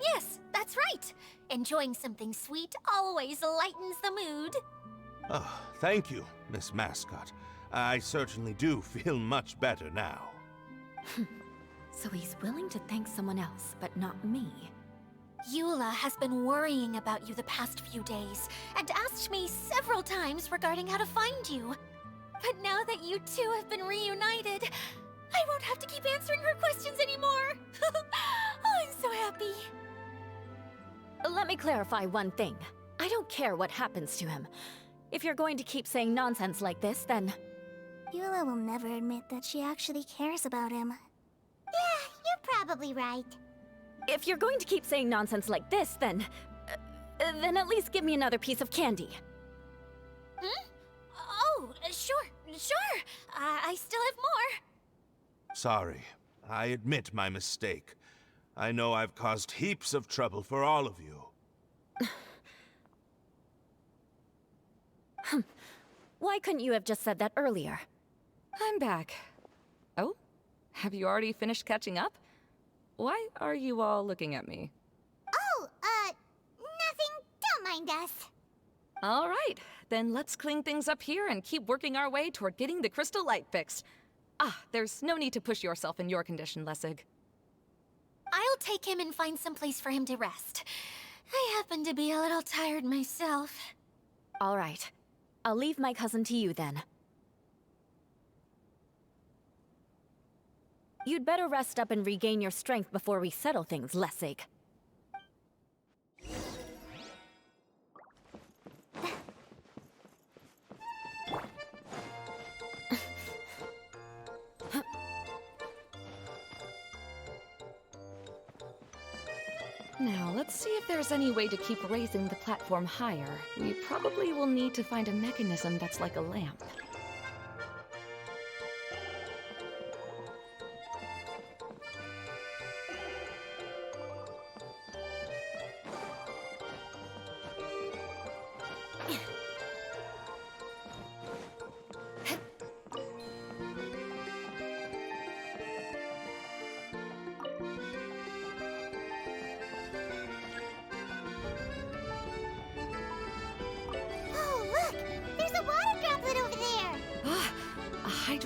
Yes, that's right. Enjoying something sweet always lightens the mood. Oh, thank you, Miss Mascot. I certainly do feel much better now. So he's willing to thank someone else, but not me. Eula has been worrying about you the past few days, and asked me several times regarding how to find you. But now that you two have been reunited, I won't have to keep answering her questions anymore. Oh, I'm so happy. Let me clarify one thing. I don't care what happens to him. If you're going to keep saying nonsense like this, then... Eula will never admit that she actually cares about him. Yeah, you're probably right. If you're going to keep saying nonsense like this, then at least give me another piece of candy. Hmm? Oh, sure. I still have more. Sorry. I admit my mistake. I know I've caused heaps of trouble for all of you. Why couldn't you have just said that earlier? I'm back. Oh? Have you already finished catching up? Why are you all looking at me? Oh, nothing. Don't mind us. All right, then let's clean things up here and keep working our way toward getting the crystal light fixed. Ah, there's no need to push yourself in your condition, Lessig. I'll take him and find some place for him to rest. I happen to be a little tired myself. All right. I'll leave my cousin to you then. You'd better rest up and regain your strength before we settle things, Lessig. Now, let's see if there's any way to keep raising the platform higher. We probably will need to find a mechanism that's like a lamp.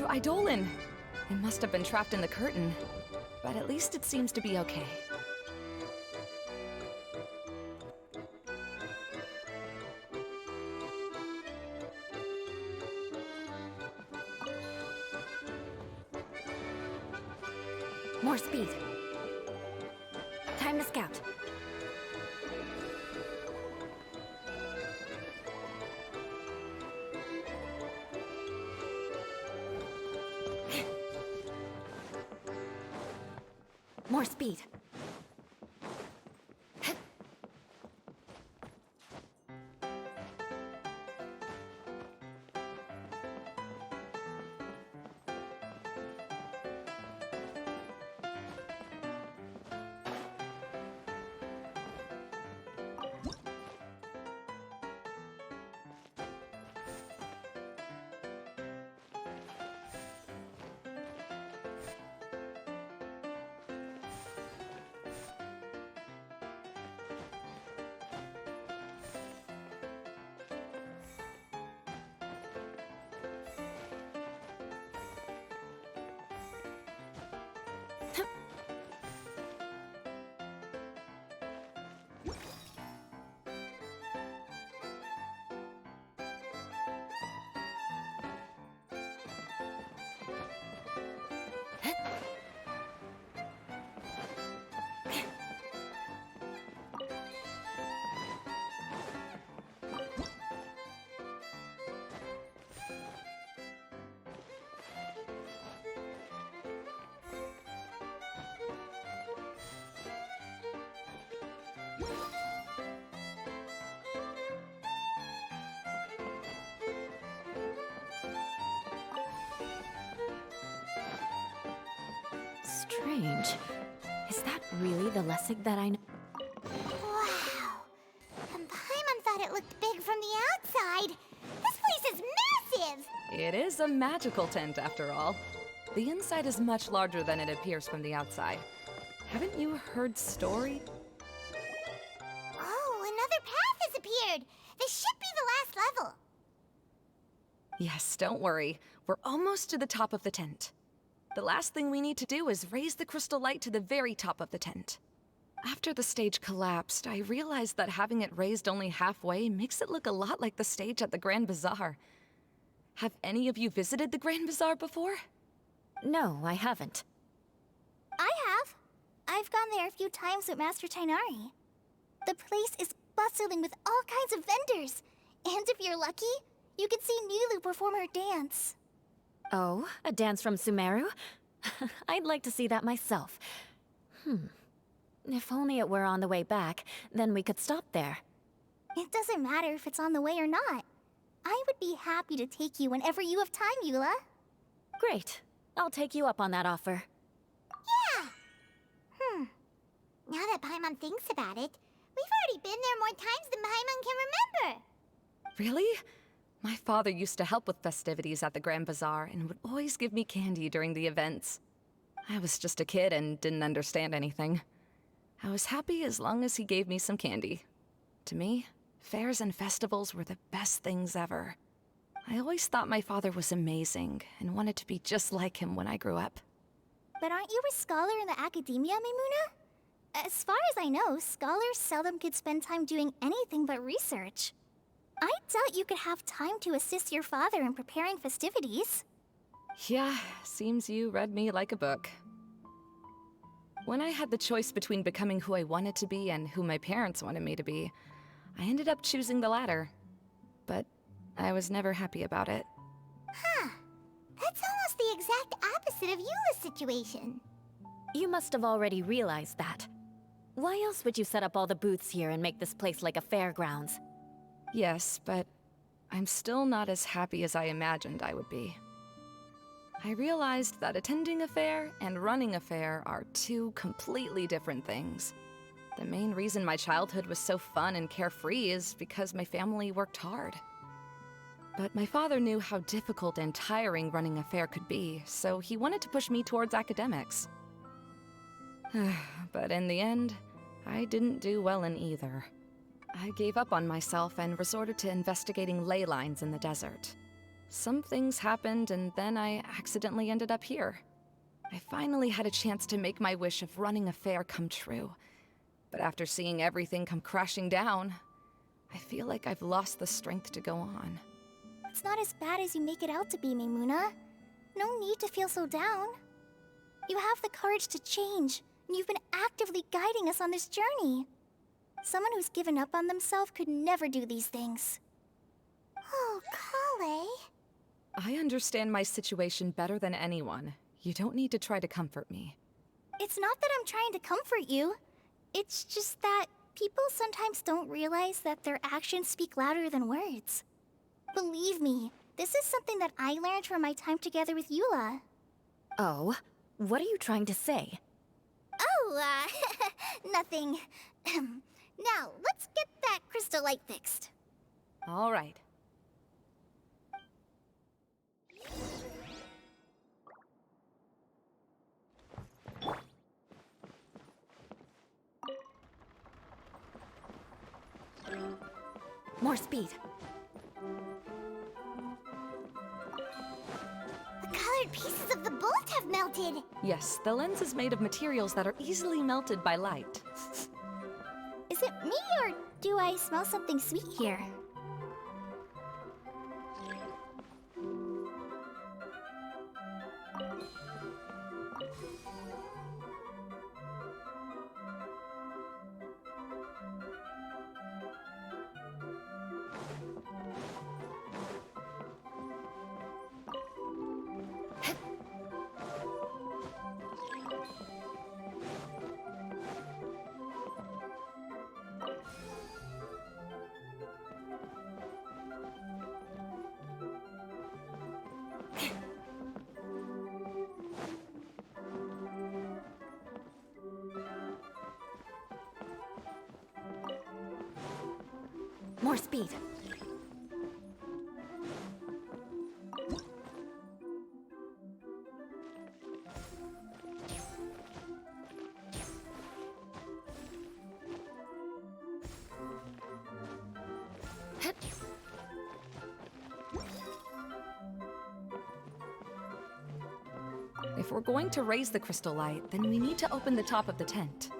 Idolin! It must have been trapped in the curtain, but at least it seems to be okay. More speed. Time to scout. More speed. Strange. Is that really the Lessig that I know? Wow. And Paimon thought it looked big from the outside. This place is massive! It is a magical tent, after all. The inside is much larger than it appears from the outside. Haven't you heard story? Oh, another path has appeared! This should be the last level. Yes, don't worry. We're almost to the top of the tent. The last thing we need to do is raise the crystal light to the very top of the tent. After the stage collapsed, I realized that having it raised only halfway makes it look a lot like the stage at the Grand Bazaar. Have any of you visited the Grand Bazaar before? No, I haven't. I have. I've gone there a few times with Master Tainari. The place is bustling with all kinds of vendors. And if you're lucky, you can see Nilu perform her dance. Oh, a dance from Sumeru? I'd like to see that myself. If only it were on the way back, then we could stop there. It doesn't matter if it's on the way or not. I would be happy to take you whenever you have time, Eula. Great. I'll take you up on that offer. Yeah! Now that Paimon thinks about it, we've already been there more times than Paimon can remember. Really? My father used to help with festivities at the Grand Bazaar and would always give me candy during the events. I was just a kid and didn't understand anything. I was happy as long as he gave me some candy. To me, fairs and festivals were the best things ever. I always thought my father was amazing and wanted to be just like him when I grew up. But aren't you a scholar in the academia, Maimuna? As far as I know, scholars seldom could spend time doing anything but research. I doubt you could have time to assist your father in preparing festivities. Yeah, seems you read me like a book. When I had the choice between becoming who I wanted to be and who my parents wanted me to be, I ended up choosing the latter. But I was never happy about it. Huh. That's almost the exact opposite of Eula's situation. You must have already realized that. Why else would you set up all the booths here and make this place like a fairgrounds? Yes, but I'm still not as happy as I imagined I would be. I realized that attending a fair and running a fair are two completely different things. The main reason my childhood was so fun and carefree is because my family worked hard. But my father knew how difficult and tiring running a fair could be, so he wanted to push me towards academics. But in the end, I didn't do well in either. I gave up on myself and resorted to investigating ley lines in the desert. Some things happened, and then I accidentally ended up here. I finally had a chance to make my wish of running a fair come true. But after seeing everything come crashing down, I feel like I've lost the strength to go on. It's not as bad as you make it out to be, Maimuna. No need to feel so down. You have the courage to change, and you've been actively guiding us on this journey. Someone who's given up on themselves could never do these things. Oh, Kale. I understand my situation better than anyone. You don't need to try to comfort me. It's not that I'm trying to comfort you. It's just that people sometimes don't realize that their actions speak louder than words. Believe me, this is something that I learned from my time together with Eula. Oh? What are you trying to say? Oh, nothing. Now, let's get that crystal light fixed. All right. More speed. The colored pieces of the bolt have melted. Yes, the lens is made of materials that are easily melted by light. Is it me, or do I smell something sweet here? More speed. If we're going to raise the crystal light, then we need to open the top of the tent.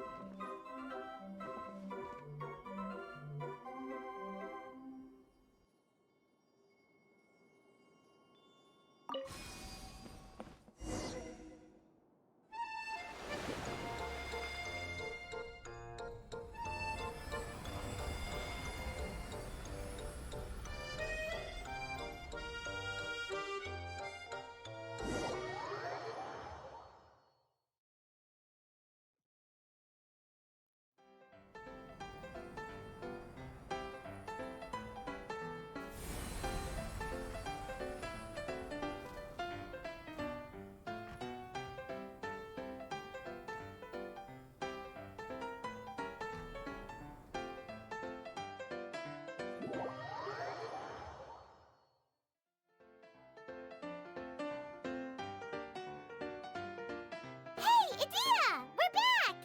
idea! We're back!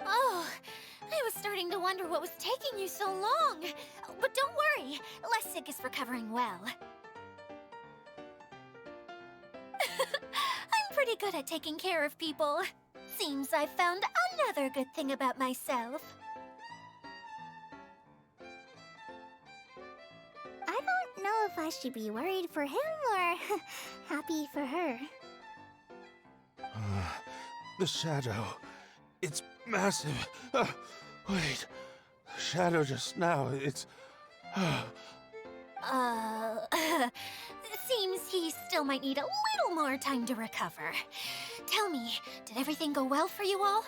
Oh, I was starting to wonder what was taking you so long. But don't worry, Lessig is recovering well. I'm pretty good at taking care of people. Seems I've found another good thing about myself. I don't know if I should be worried for him or happy for her. The shadow. It's massive. Wait. The shadow just now. It's. Seems he still might need a little more time to recover. Tell me, did everything go well for you all?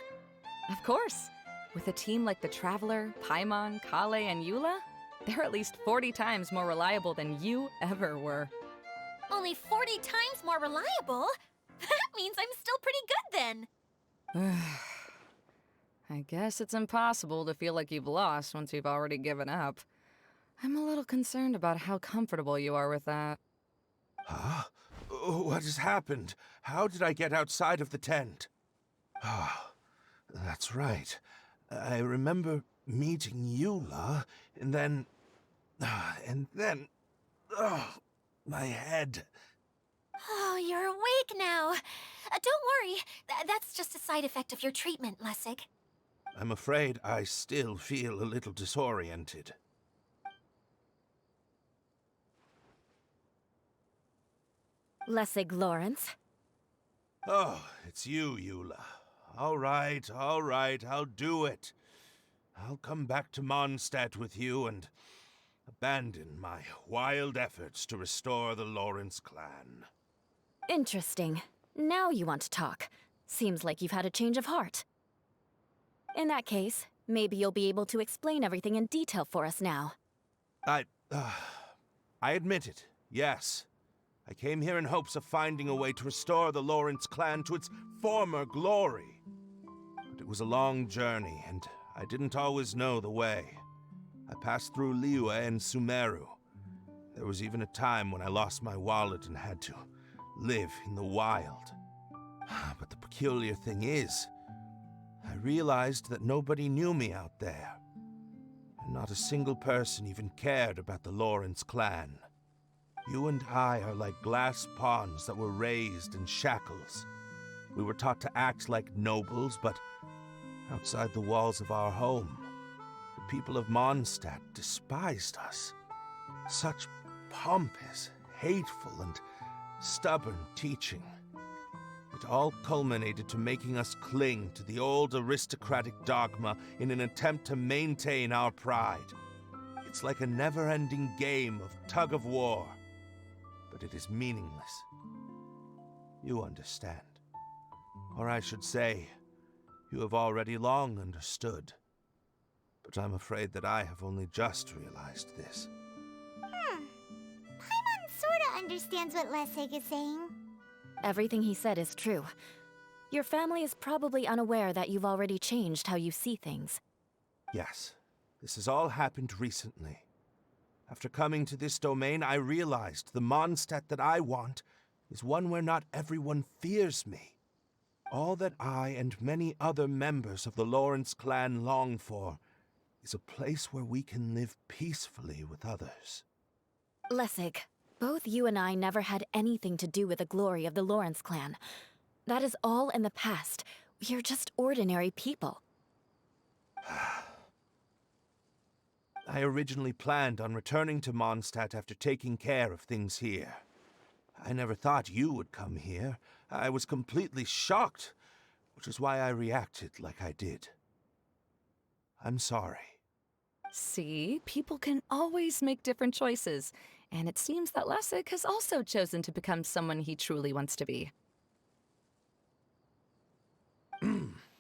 Of course. With a team like the Traveler, Paimon, Kale, and Eula, they're at least 40 times more reliable than you ever were. Only 40 times more reliable? That means I'm still pretty good then. I guess it's impossible to feel like you've lost once you've already given up. I'm a little concerned about how comfortable you are with that. Huh? What has happened? How did I get outside of the tent? Ah, that's right. I remember meeting Eula, and then... my head. Oh, you're awake now. Don't worry, that's just a side effect of your treatment, Lessig. I'm afraid I still feel a little disoriented. Lessig Lawrence. Oh, it's you, Eula. All right, I'll do it. I'll come back to Mondstadt with you and abandon my wild efforts to restore the Lawrence clan. Interesting. Now you want to talk. Seems like you've had a change of heart. In that case, maybe you'll be able to explain everything in detail for us now. I admit it, yes. I came here in hopes of finding a way to restore the Lawrence clan to its former glory. But it was a long journey, and I didn't always know the way. I passed through Liyue and Sumeru. There was even a time when I lost my wallet and had to live in the wild. But the peculiar thing is, I realized that nobody knew me out there. And not a single person even cared about the Lawrence clan. You and I are like glass pawns that were raised in shackles. We were taught to act like nobles, but outside the walls of our home, the people of Mondstadt despised us. Such pompous, hateful, and stubborn teaching. It all culminated to making us cling to the old aristocratic dogma in an attempt to maintain our pride. It's like a never-ending game of tug-of-war, but it is meaningless. You understand. Or I should say, you have already long understood. But I'm afraid that I have only just realized this. Paimon sorta understands what Lessig is saying. Everything he said is true. Your family is probably unaware that you've already changed how you see things. Yes, this has all happened recently. After coming to this domain, I realized the Mondstadt that I want is one where not everyone fears me. All that I and many other members of the Lawrence clan long for is a place where we can live peacefully with others. Lessig, both you and I never had anything to do with the glory of the Lawrence clan. That is all in the past. We are just ordinary people. I originally planned on returning to Mondstadt after taking care of things here. I never thought you would come here. I was completely shocked, which is why I reacted like I did. I'm sorry. See, people can always make different choices, and it seems that Lessig has also chosen to become someone he truly wants to be.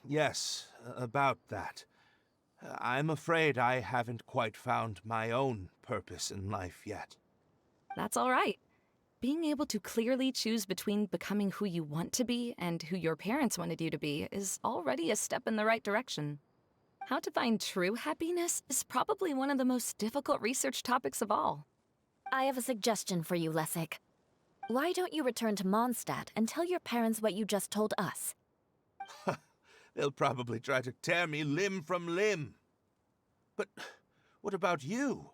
Yes, about that. I'm afraid I haven't quite found my own purpose in life yet. That's all right. Being able to clearly choose between becoming who you want to be and who your parents wanted you to be is already a step in the right direction. How to find true happiness is probably one of the most difficult research topics of all. I have a suggestion for you, Lessig. Why don't you return to Mondstadt and tell your parents what you just told us? They'll probably try to tear me limb from limb. But what about you?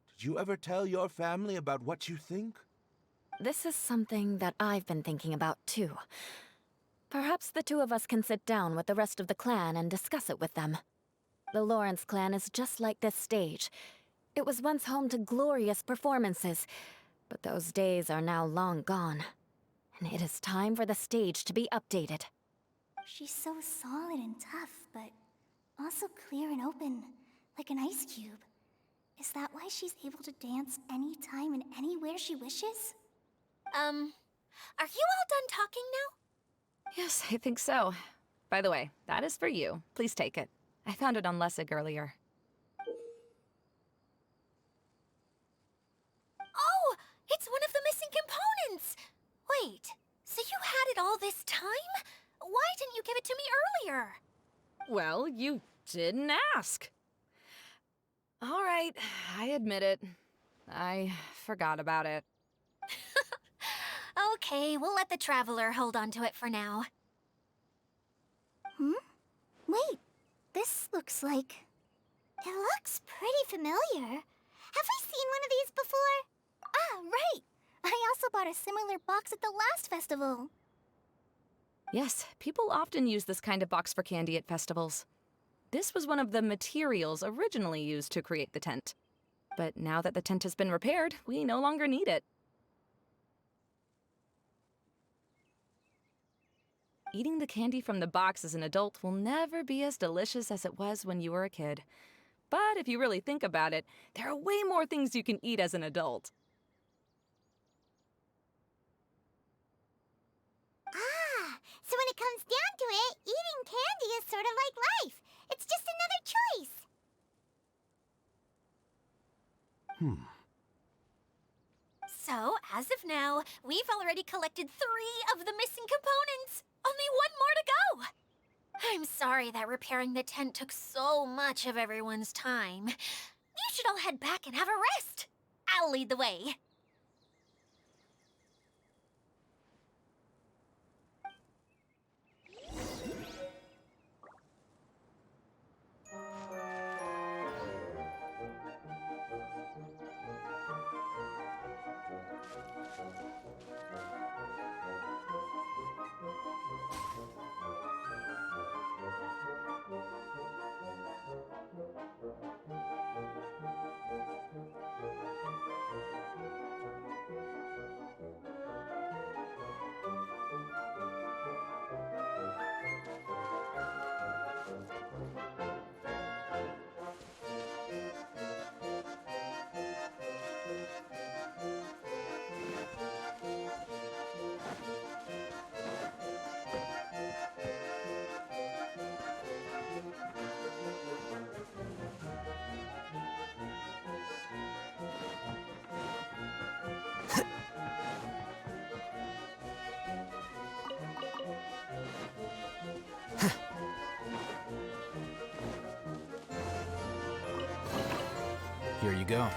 Did you ever tell your family about what you think? This is something that I've been thinking about, too. Perhaps the two of us can sit down with the rest of the clan and discuss it with them. The Lawrence clan is just like this stage. It was once home to glorious performances, but those days are now long gone. And it is time for the stage to be updated. She's so solid and tough, but also clear and open, like an ice cube. Is that why she's able to dance anytime and anywhere she wishes? Are you all done talking now? Yes, I think so. By the way, that is for you. Please take it. I found it on Lessig earlier. Oh, it's one of the missing components! Wait, so you had it all this time? Why didn't you give it to me earlier? Well, you didn't ask. All right, I admit it. I forgot about it. Okay, we'll let the Traveler hold on to it for now. Wait, this looks like... It looks pretty familiar. Have I seen one of these before? Ah, right! I also bought a similar box at the last festival. Yes, people often use this kind of box for candy at festivals. This was one of the materials originally used to create the tent. But now that the tent has been repaired, we no longer need it. Eating the candy from the box as an adult will never be as delicious as it was when you were a kid. But if you really think about it, there are way more things you can eat as an adult. Ah, so when it comes down to it, eating candy is sort of like life. It's just another choice. So, as of now, we've already collected 3 of the missing components. Only one more to go. I'm sorry that repairing the tent took so much of everyone's time. You should all head back and have a rest. I'll lead the way. Here you go.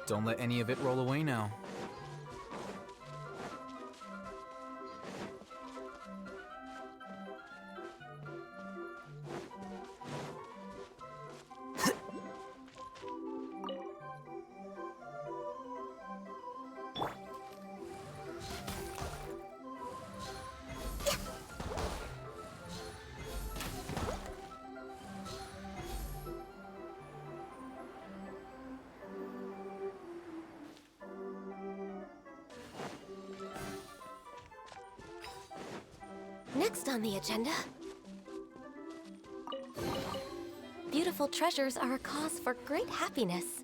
Don't let any of it roll away now. Next on the agenda. Beautiful treasures are a cause for great happiness.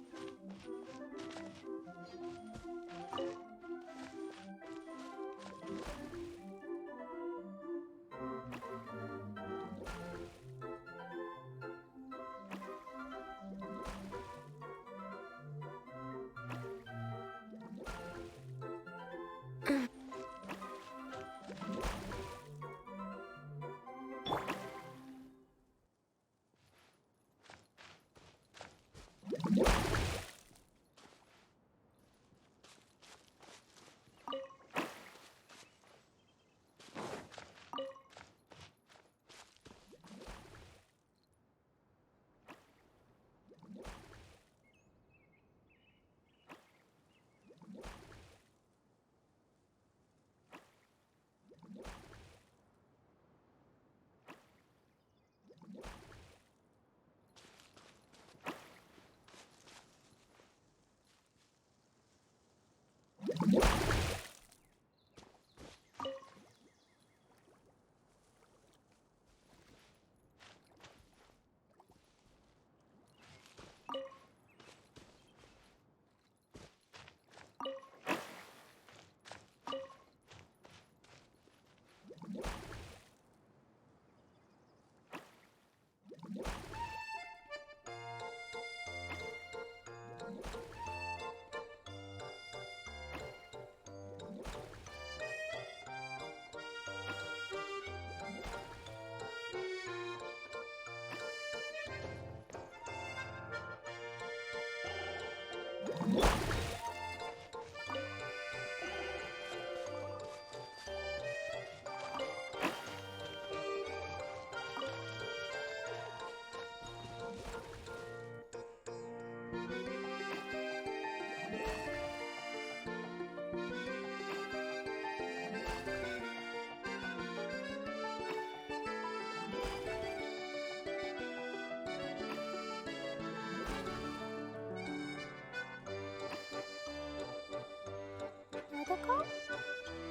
Dodoco?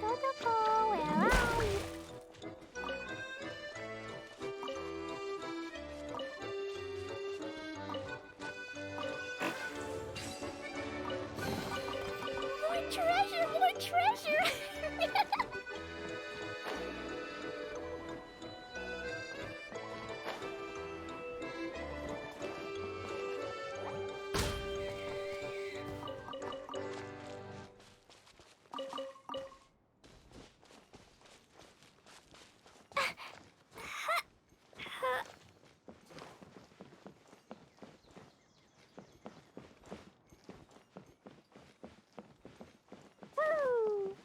Dodoco, where are you? More treasure! More treasure! Woo!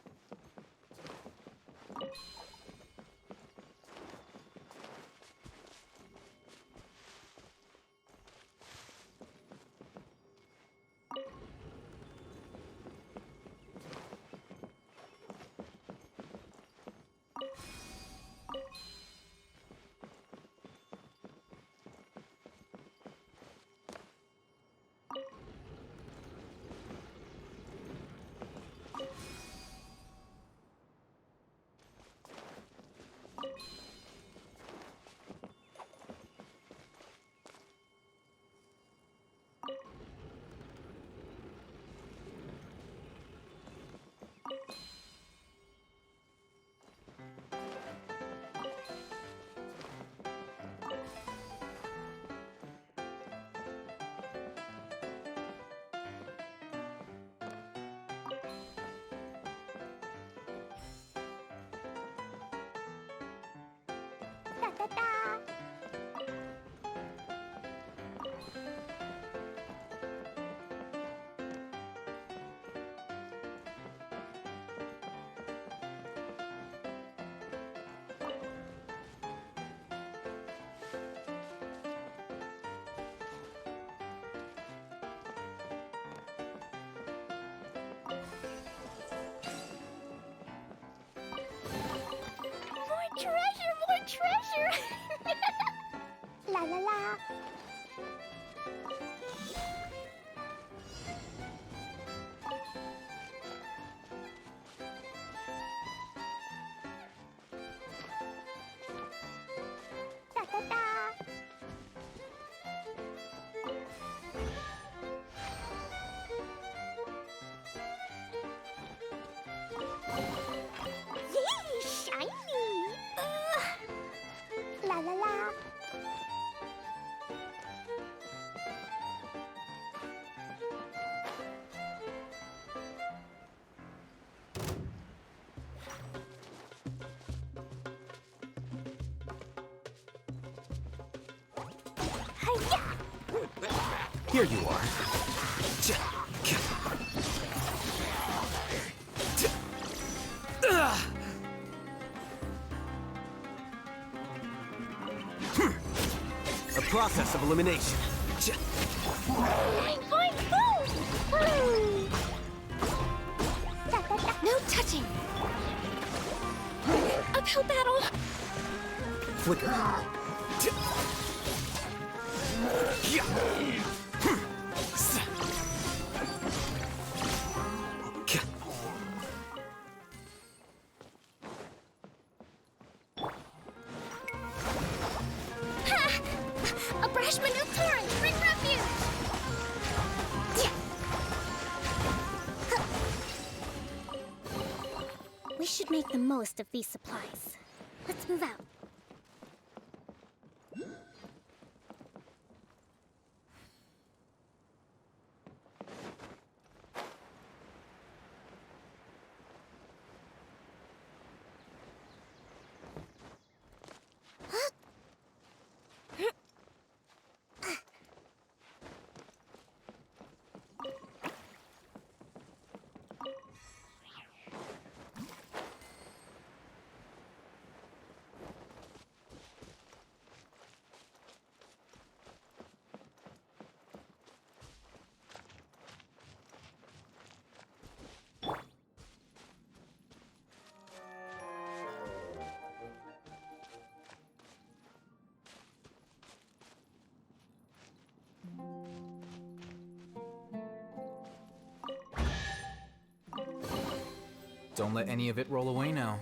Da da da! here. La la la. Da da da. Yay, shiny! La la la. Hi-ya! Here you are. A process of elimination. Boing, boing, boom! Da da da. No touching. Uphill battle. Flicker. Ha! A brash maneuver torrent, bring refuge! We should make the most of these supplies. Let's move out. Don't let any of it roll away now.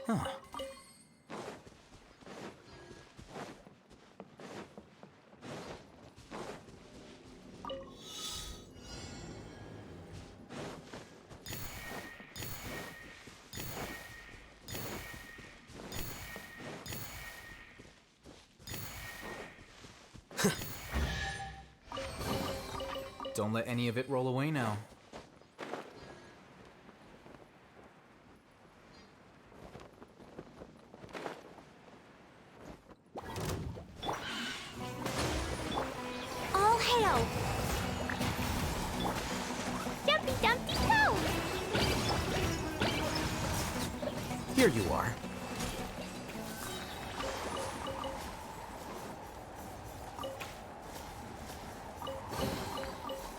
Huh. Don't let any of it roll away now. All hail! Here you are.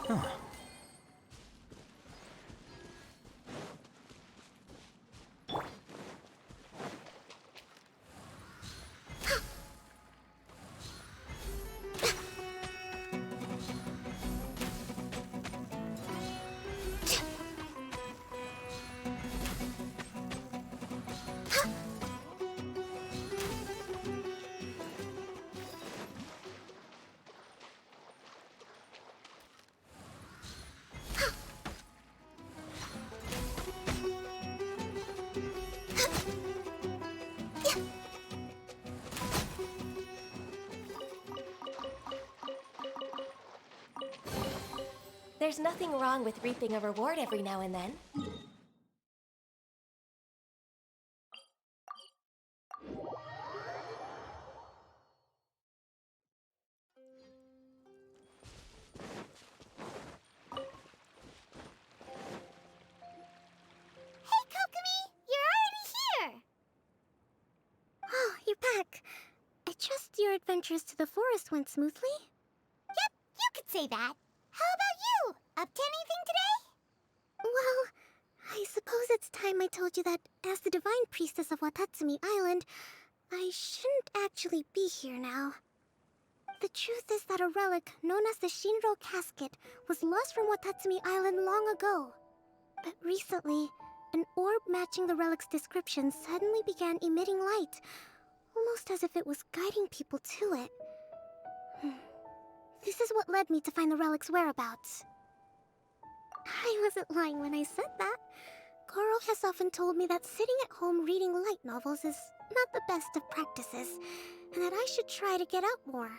Huh. There's nothing wrong with reaping a reward every now and then. Hey, Kokomi! You're already here! Oh, you're back. I trust your adventures to the forest went smoothly? Yep, you could say that. How about you? Up to anything today? Well, I suppose it's time I told you that as the Divine Priestess of Watatsumi Island, I shouldn't actually be here now. The truth is that a relic known as the Shinro Casket was lost from Watatsumi Island long ago. But recently, an orb matching the relic's description suddenly began emitting light, almost as if it was guiding people to it. This is what led me to find the relic's whereabouts. I wasn't lying when I said that. Goro has often told me that sitting at home reading light novels is not the best of practices, and that I should try to get out more.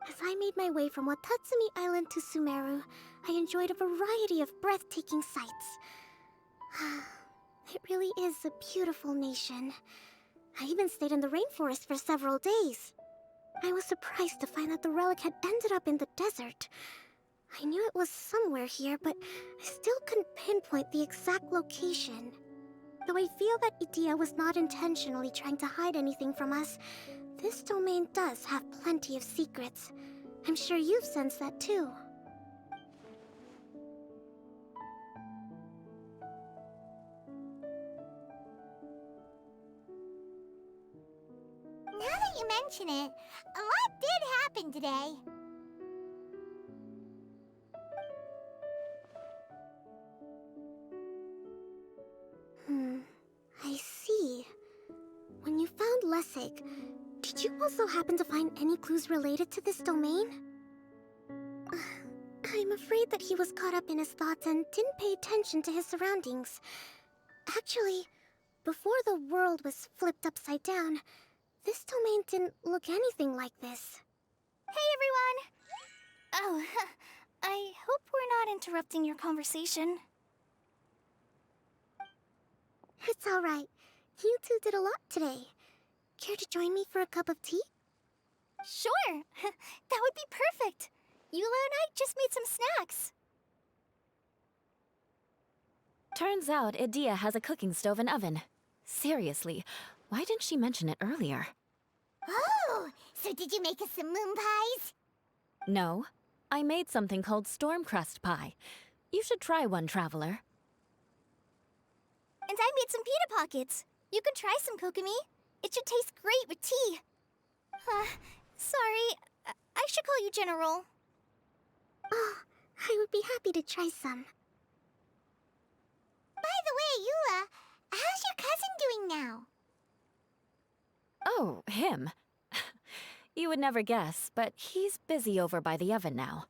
As I made my way from Watatsumi Island to Sumeru, I enjoyed a variety of breathtaking sights. It really is a beautiful nation. I even stayed in the rainforest for several days. I was surprised to find that the relic had ended up in the desert. I knew it was somewhere here, but I still couldn't pinpoint the exact location. Though I feel that Idia was not intentionally trying to hide anything from us, this domain does have plenty of secrets. I'm sure you've sensed that too. Now that you mention it, a lot did happen today. I see. When you found Lessig, did you also happen to find any clues related to this domain? I'm afraid that he was caught up in his thoughts and didn't pay attention to his surroundings. Actually, before the world was flipped upside down, this domain didn't look anything like this. Hey, everyone! Oh, I hope we're not interrupting your conversation. It's alright. You two did a lot today. Care to join me for a cup of tea? Sure! That would be perfect! Eula and I just made some snacks. Turns out Idia has a cooking stove and oven. Seriously, why didn't she mention it earlier? Oh! So did you make us some moon pies? No, I made something called storm crust pie. You should try one, Traveler. And I made some pita pockets. You could try some, Kokomi. It should taste great with tea. Sorry, I should call you General. Oh, I would be happy to try some. By the way, Eula, how's your cousin doing now? Oh, him. You would never guess, but he's busy over by the oven now.